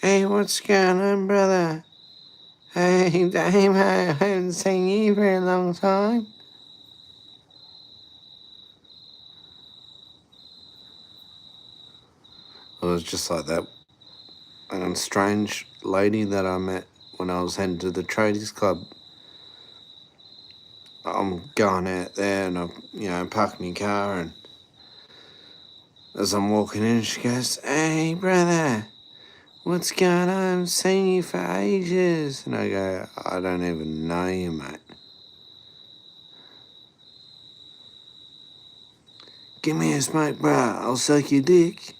Hey, what's going on, brother? Hey, Dame, I haven't seen you for a long time. It was just like that. And a strange lady that I met when I was heading to the tradies club. I'm going out there and I park my car, and as I'm walking in, she goes, "Hey, brother, what's going on? I haven't seen you for ages." And I go, "I don't even know you, mate. Give me a smoke, bro. I'll suck your dick."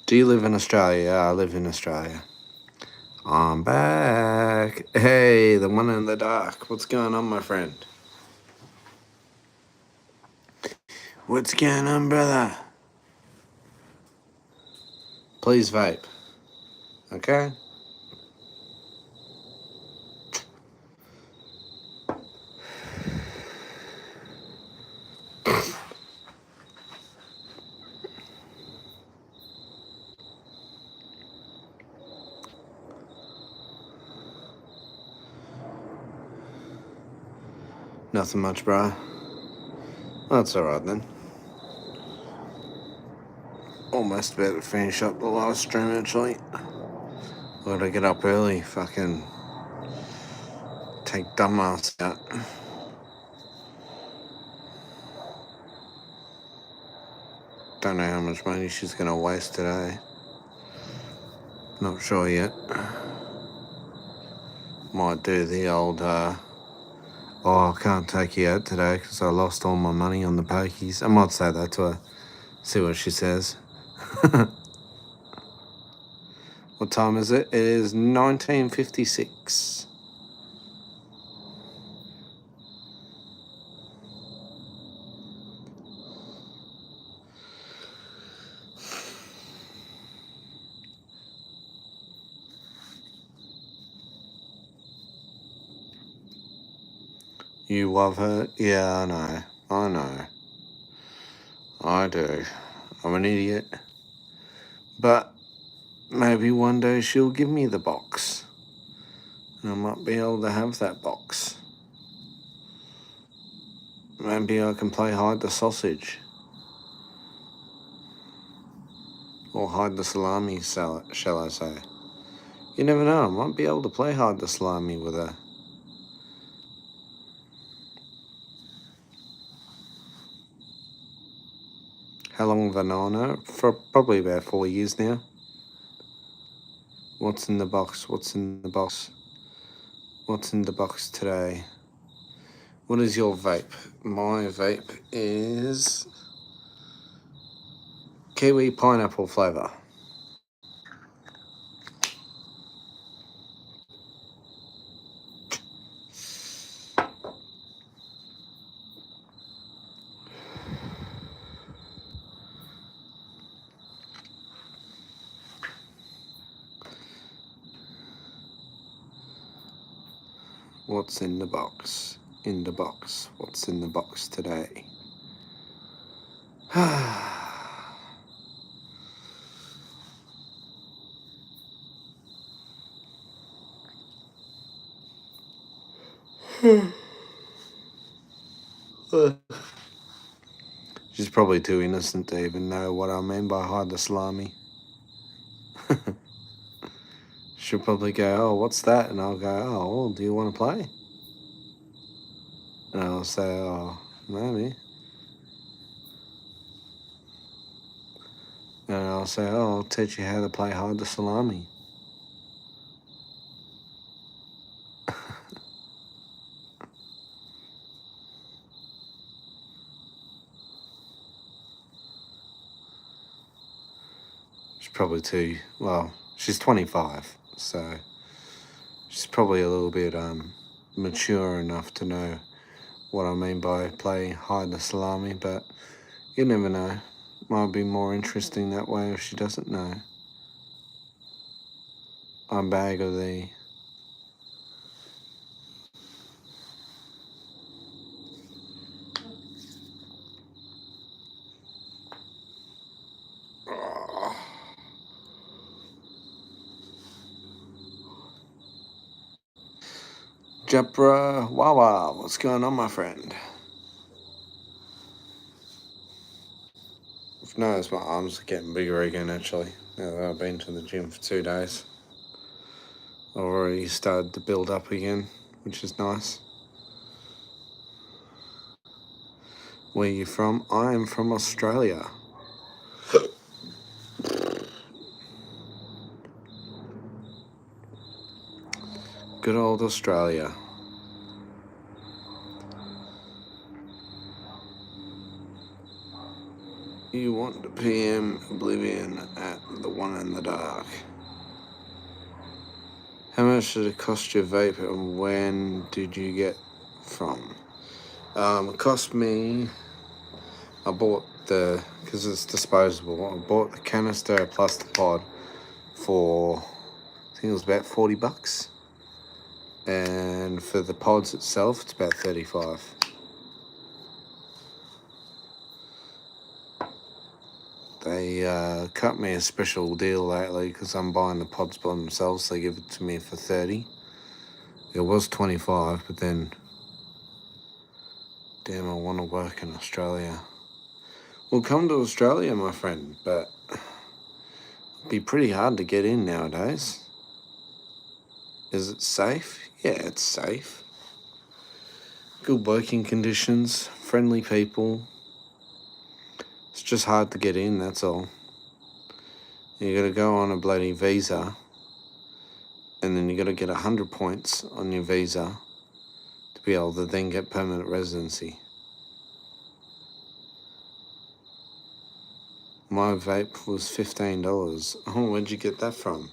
Do you live in Australia? Yeah, I live in Australia. I'm back. Hey, the one in the dark. What's going on, my friend? What's going on, brother? Please vape. Okay? Nothing much, bro. That's alright then. Almost about to finish up the live stream, actually. Gotta get up early, fucking take dumbass out. Don't know how much money she's gonna waste today. Not sure yet. Might do the old, I can't take you out today because I lost all my money on the pokies. I might say that to her. See what she says. What time is it? It is 19:56. You love her? Yeah, I know. I know. I do. I'm an idiot. But maybe one day she'll give me the box. And I might be able to have that box. Maybe I can play hide the sausage. Or hide the salami, shall I say. You never know, I might be able to play hide the salami with her. How long have I known her? For probably about 4 years now. What's in the box? What's in the box? What's in the box today? What is your vape? My vape is kiwi pineapple flavour. What's in the box? in the box? What's in the box today? She's probably too innocent to even know what I mean by hide the salami. She'll probably go, oh, what's that? And I'll go, oh, well, do you want to play? And I'll say, oh, maybe. And I'll say, oh, I'll teach you how to play hide the salami. She's probably too, well, she's 25, so she's probably a little bit mature enough to know what I mean by playing hide the salami, but you never know. Might be more interesting that way if she doesn't know. I'm bag of the... Jepra Wawa, what's going on, my friend? I've noticed my arms are getting bigger again, actually, now that I've been to the gym for 2 days. I've already started to build up again, which is nice. Where are you from? I am from Australia. Good old Australia. You want the PM Oblivion at the one in the dark. How much did it cost you vape and when did you get from? It cost me, I bought the, because it's disposable, I bought the canister plus the pod for, I think it was about 40 bucks. And for the pods itself, it's about 35. They cut me a special deal lately because I'm buying the pods by themselves. They give it to me for 30. It was 25, but then, damn, I want to work in Australia. Well, come to Australia, my friend, but it'd be pretty hard to get in nowadays. Is it safe? Yeah, it's safe. Good working conditions, friendly people. It's just hard to get in, that's all. You gotta go on a bloody visa, and then you gotta get 100 points on your visa to be able to then get permanent residency. My vape was $15. Oh, where'd you get that from?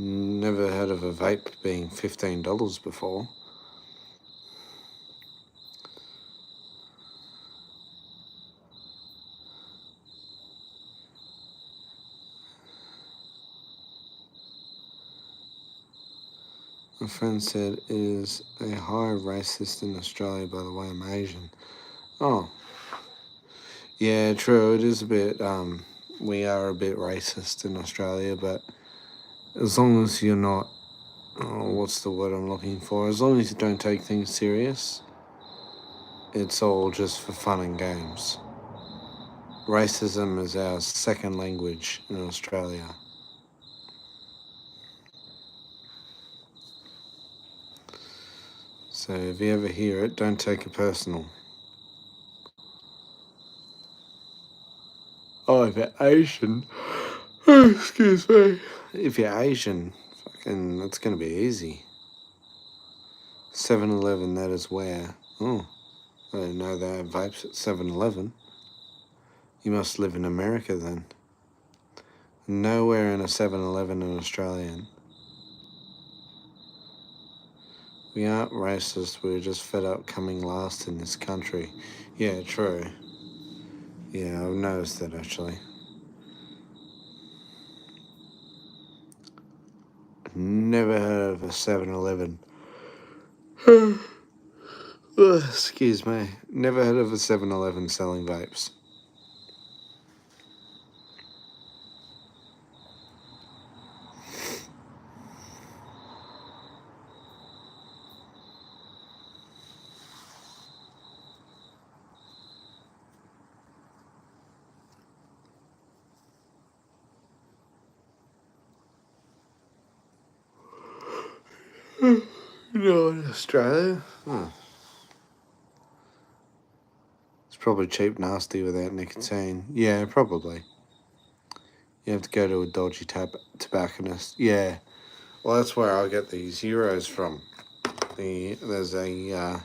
Never heard of a vape being $15 before. My friend said it is a high racist in Australia, by the way I'm Asian. Oh. Yeah, true, it is a bit, we are a bit racist in Australia, but as long as you're not, what's the word I'm looking for? As long as you don't take things serious, it's all just for fun and games. Racism is our second language in Australia. So if you ever hear it, don't take it personal. Oh, if you're Asian, oh, excuse me. If you're Asian, fucking, that's gonna be easy. 7-Eleven, that is where. Oh, I didn't know they had vapes at 7-Eleven. You must live in America then. Nowhere in a 7-Eleven in Australia. We aren't racist, we're just fed up coming last in this country. Yeah, true. Yeah, I've noticed that actually. Never heard of a 7-Eleven Excuse me. Never heard of a 7-Eleven selling vapes. No, in Australia? It's probably cheap nasty without nicotine. Yeah, probably. You have to go to a dodgy tobacconist. Yeah. Well, that's where I get these euros from. There's a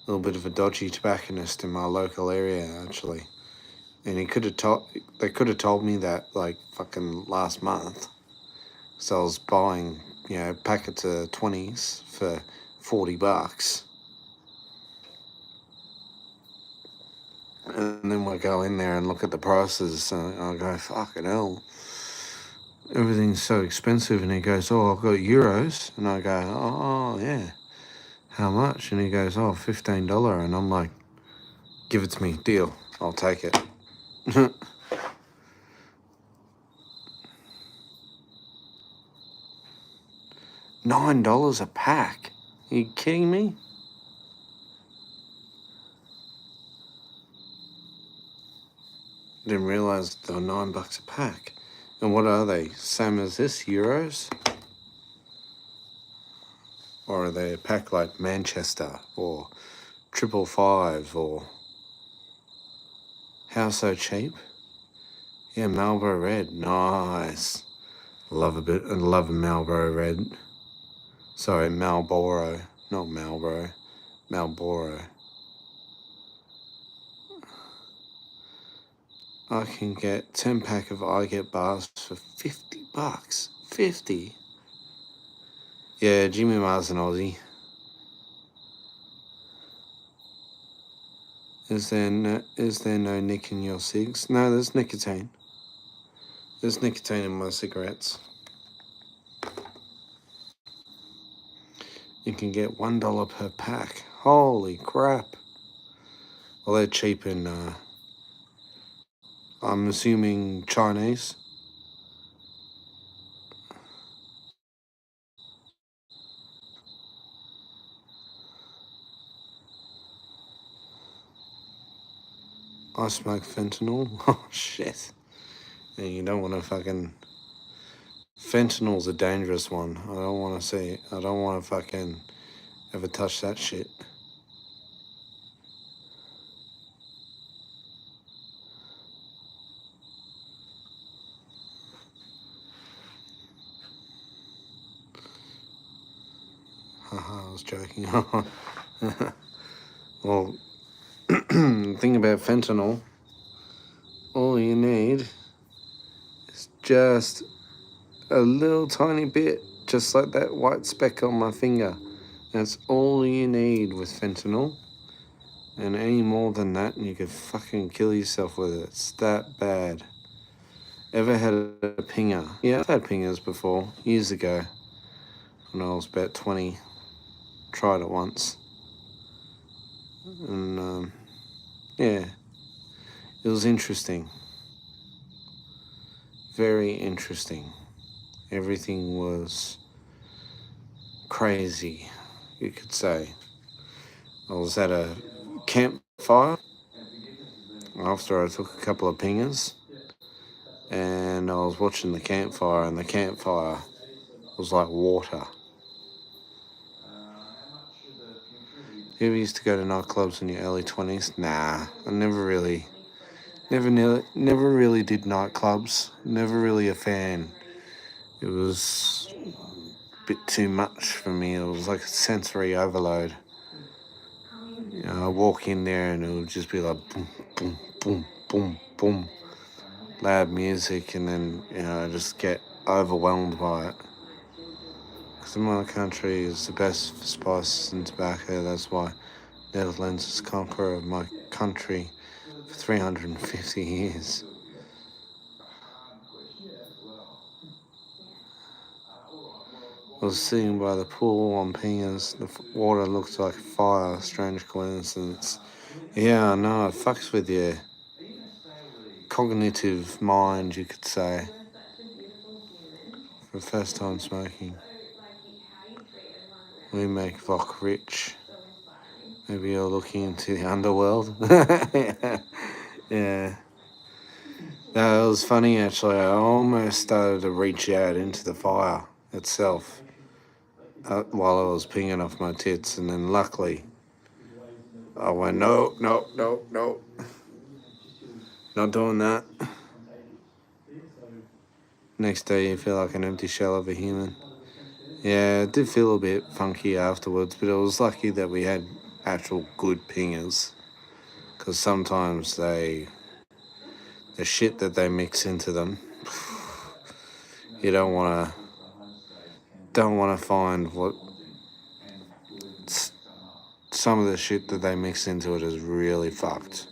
little bit of a dodgy tobacconist in my local area, actually. And they could have told me that, like, fucking last month. So I was buying, packets of 20s for $40. And then we go in there and look at the prices, and I go, fucking hell, everything's so expensive. And he goes, oh, I've got euros. And I go, oh, yeah, how much? And he goes, oh, $15. And I'm like, give it to me, deal, I'll take it. $9 a pack? Are you kidding me? Didn't realise they were $9 a pack. And what are they? Same as this, euros? Or are they a pack like Manchester or 555 or how so cheap? Yeah, Marlboro Red, nice. Love a Marlboro Red. Sorry, Marlboro, not Marlboro, Marlboro. I can get 10 pack of I Get bars for $50. 50. Yeah, Jimmy Mar's an Aussie. Is there no nick in your cigs? No, there's nicotine. There's nicotine in my cigarettes. You can get $1 per pack. Holy crap. Well, they're cheap in, I'm assuming Chinese. I smoke fentanyl. Oh, shit. Yeah, you don't want to fucking... Fentanyl's a dangerous one. I don't want to see it. I don't want to fucking ever touch that shit. Haha, I was joking. Well, the thing about fentanyl, all you need is just a little tiny bit, just like that white speck on my finger. That's all you need with fentanyl. And any more than that, and you could fucking kill yourself with it. It's that bad. Ever had a pinger? Yeah, I've had pingers before, years ago, when I was about 20. Tried it once. And, yeah, it was interesting. Very interesting. Everything was crazy, you could say. I was at a campfire after I took a couple of pingers, and I was watching the campfire, and the campfire was like water. You ever used to go to nightclubs in your early 20s? Nah, I never really did nightclubs. Never really a fan. It was a bit too much for me. It was like a sensory overload. You know, I walk in there and it would just be like boom, boom, boom, boom, boom, loud music, and then, I just get overwhelmed by it. Because in my country is the best for spices and tobacco. That's why Netherlands is conqueror of my country for 350 years. I was sitting by the pool on pingers. The water looked like fire. Strange coincidence. Yeah, I know. It fucks with your cognitive mind, you could say. For the first time smoking. We make Vok rich. Maybe you're looking into the underworld. Yeah. No, it was funny actually. I almost started to reach out into the fire itself while I was pinging off my tits, and then luckily I went, no, no, no, no. Not doing that. Next day you feel like an empty shell of a human. Yeah, it did feel a bit funky afterwards, but it was lucky that we had actual good pingers. Because sometimes the shit that they mix into them, you don't want to find what some of the shit that they mix into it is really fucked.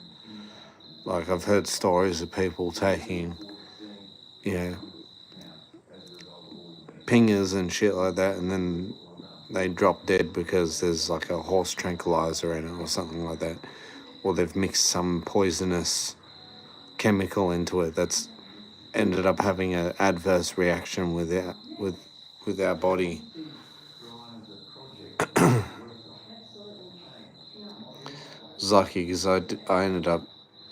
Like, I've heard stories of people taking, pingers and shit like that, and then they drop dead because there's like a horse tranquilizer in it or something like that. Or they've mixed some poisonous chemical into it that's ended up having an adverse reaction with our body. It was lucky because I ended up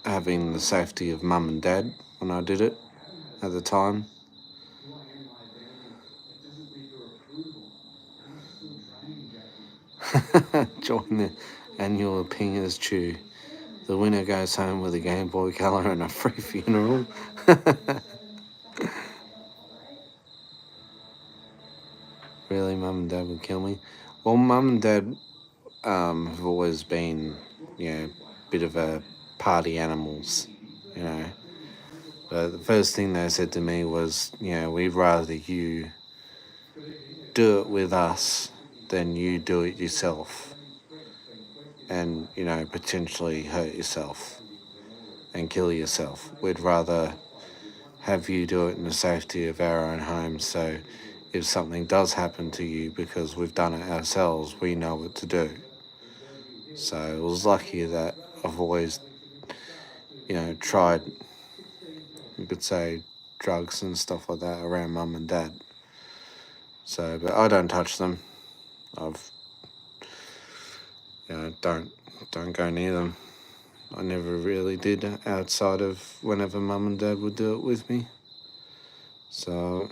having the safety of mum and dad when I did it at the time. Join the annual Pingers Chew. The winner goes home with a Game Boy Color and a free funeral. Really, mum and dad would kill me? Well, mum and dad have always been, a bit of a party animals, But the first thing they said to me was, we'd rather you do it with us than you do it yourself and, potentially hurt yourself and kill yourself. We'd rather have you do it in the safety of our own home, so if something does happen to you because we've done it ourselves, we know what to do. So it was lucky that I've always, tried, you could say, drugs and stuff like that around mum and dad. So, but I don't touch them. I've, don't go near them. I never really did outside of whenever mum and dad would do it with me. So,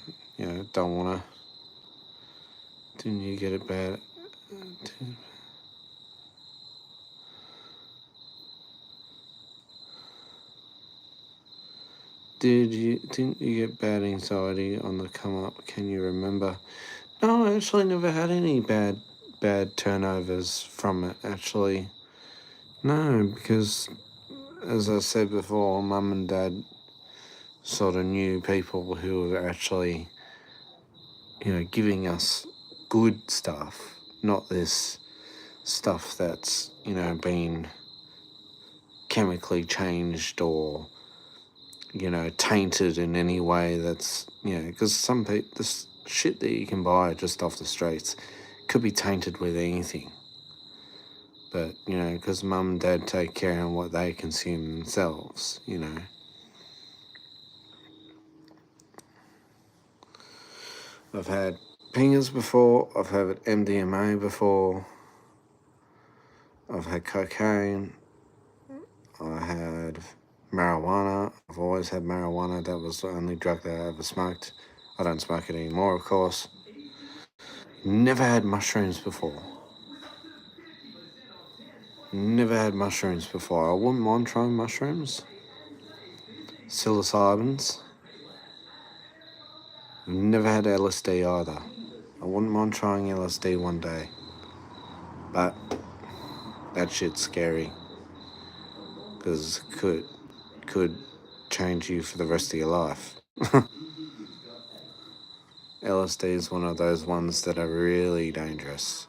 don't want to. Didn't you get it bad? Didn't you get bad anxiety on the come up? Can you remember? No, I actually never had any bad turnovers from it, actually. No, because as I said before, mum and dad sort of knew people who were actually, giving us good stuff, not this stuff that's, been chemically changed or, tainted in any way that's, because some people, this shit that you can buy just off the streets could be tainted with anything. But, because mum and dad take care of what they consume themselves, I've had pingers before, I've had MDMA before, I've had cocaine, I had marijuana. I've always had marijuana. That was the only drug that I ever smoked. I don't smoke it anymore, of course. Never had mushrooms before. Never had mushrooms before. I wouldn't mind trying mushrooms. Psilocybins. Never had LSD either. I wouldn't mind trying LSD one day. But that shit's scary. Because it could change you for the rest of your life. LSD is one of those ones that are really dangerous.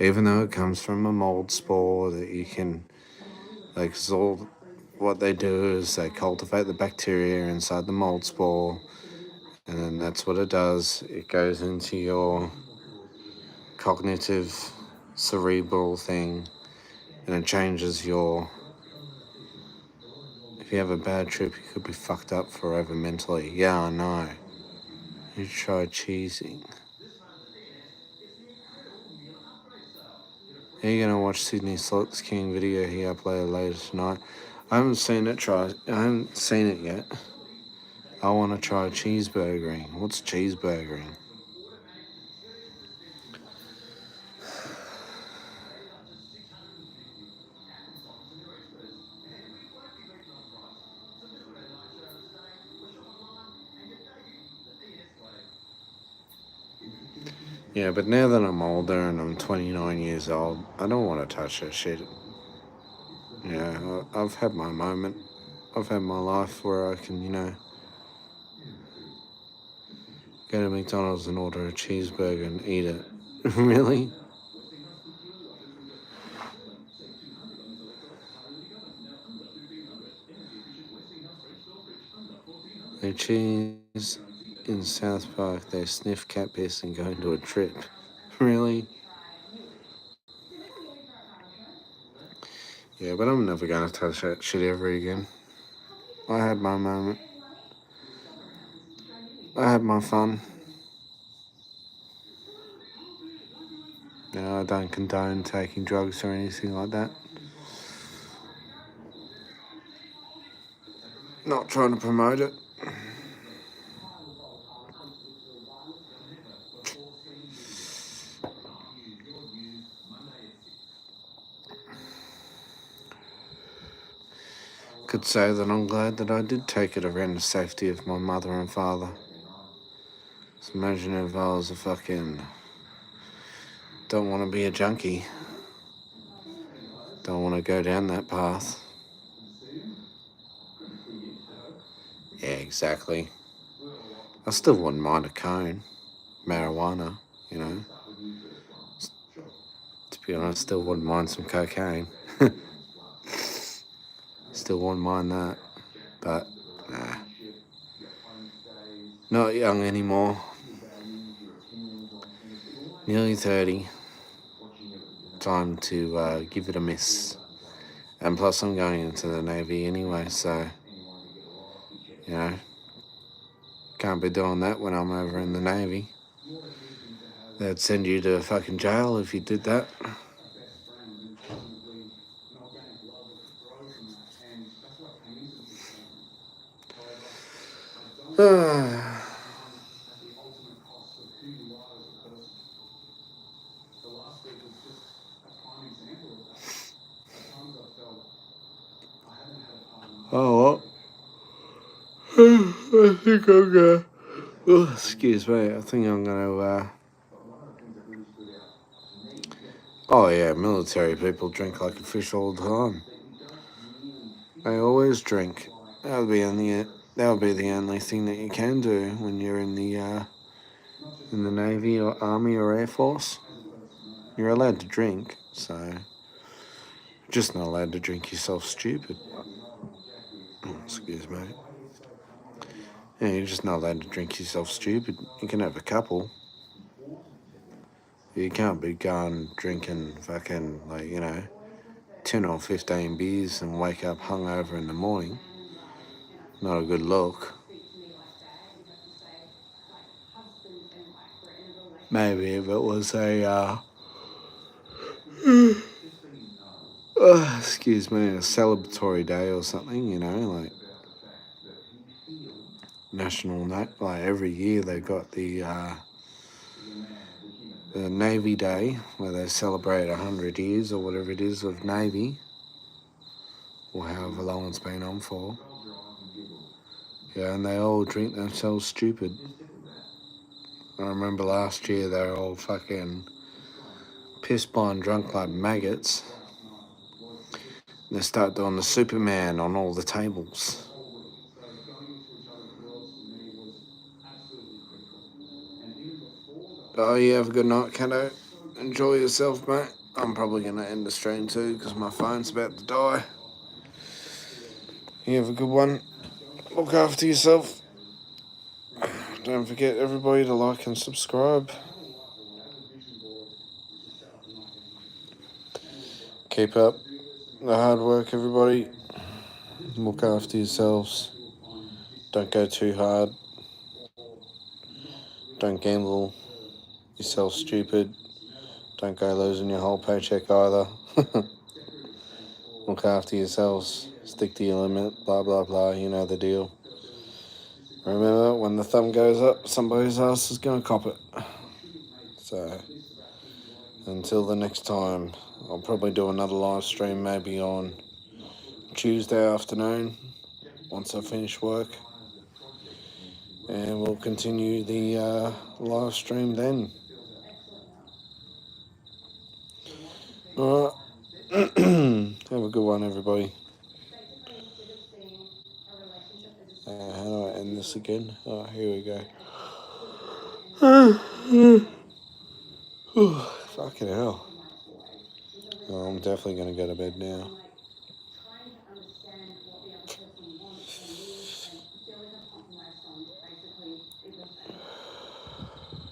Even though it comes from a mold spore that you can, all what they do is they cultivate the bacteria inside the mold spore, and then that's what it does. It goes into your cognitive, cerebral thing, and it changes your. If you have a bad trip, you could be fucked up forever mentally. Yeah, I know. You try cheesing. Are you gonna watch Sydney Slots King video he uploaded later tonight? I haven't seen it. I haven't seen it yet. I want to try cheeseburgering. What's cheeseburgering? Yeah, but now that I'm older and I'm 29 years old, I don't want to touch that shit. Yeah, I've had my moment. I've had my life where I can, go to McDonald's and order a cheeseburger and eat it. Really? They cheese in South Park, they sniff cat piss and go into a trip. Really? Yeah, but I'm never gonna touch that shit ever again. I had my moment. I had my fun. I don't condone taking drugs or anything like that. Not trying to promote it. Could say that I'm glad that I did take it around the safety of my mother and father. So imagine if I was a fucking... Don't want to be a junkie. Don't want to go down that path. Yeah, exactly. I still wouldn't mind a cone. Marijuana, To be honest, still wouldn't mind some cocaine. Still wouldn't mind that. But, nah. Not young anymore. Nearly 30. Time to give it a miss. And plus I'm going into the Navy anyway, so, can't be doing that when I'm over in the Navy. They'd send you to fucking jail if you did that. Oh, well. I think I'm gonna... Oh, excuse me. I think I'm gonna... Oh, yeah, military people drink like a fish all the time. They always drink. That would be the only thing that you can do when you're in the Navy or Army or Air Force. You're allowed to drink, so... Just not allowed to drink yourself stupid. Oh, excuse me. Yeah, you're just not allowed to drink yourself stupid. You can have a couple. You can't be going drinking fucking, 10 or 15 beers and wake up hungover in the morning. Not a good look. Maybe if it was a, excuse me, a celebratory day or something, like national night, like every year they got the Navy Day, where they celebrate 100 years or whatever it is of Navy, or however long it's been on for. Yeah, and they all drink themselves stupid. I remember last year they were all fucking pissed by and drunk like maggots. They start doing the Superman on all the tables. Oh, you have a good night, Kato. Enjoy yourself, mate. I'm probably going to end the stream too because my phone's about to die. You have a good one. Look after yourself. Don't forget, everybody, to like and subscribe. Keep up the hard work, everybody. Look after yourselves. Don't go too hard. Don't gamble yourself stupid. Don't go losing your whole paycheck either. Look after yourselves. Stick to your limit. Blah, blah, blah. You know the deal. Remember, when the thumb goes up, somebody's ass is going to cop it. So, until the next time, I'll probably do another live stream maybe on Tuesday afternoon once I finish work. And we'll continue the live stream then. Alright. Have a good one, everybody. How do I end this again? Oh, here we go. Fucking hell. Oh, I'm definitely going to go to bed now.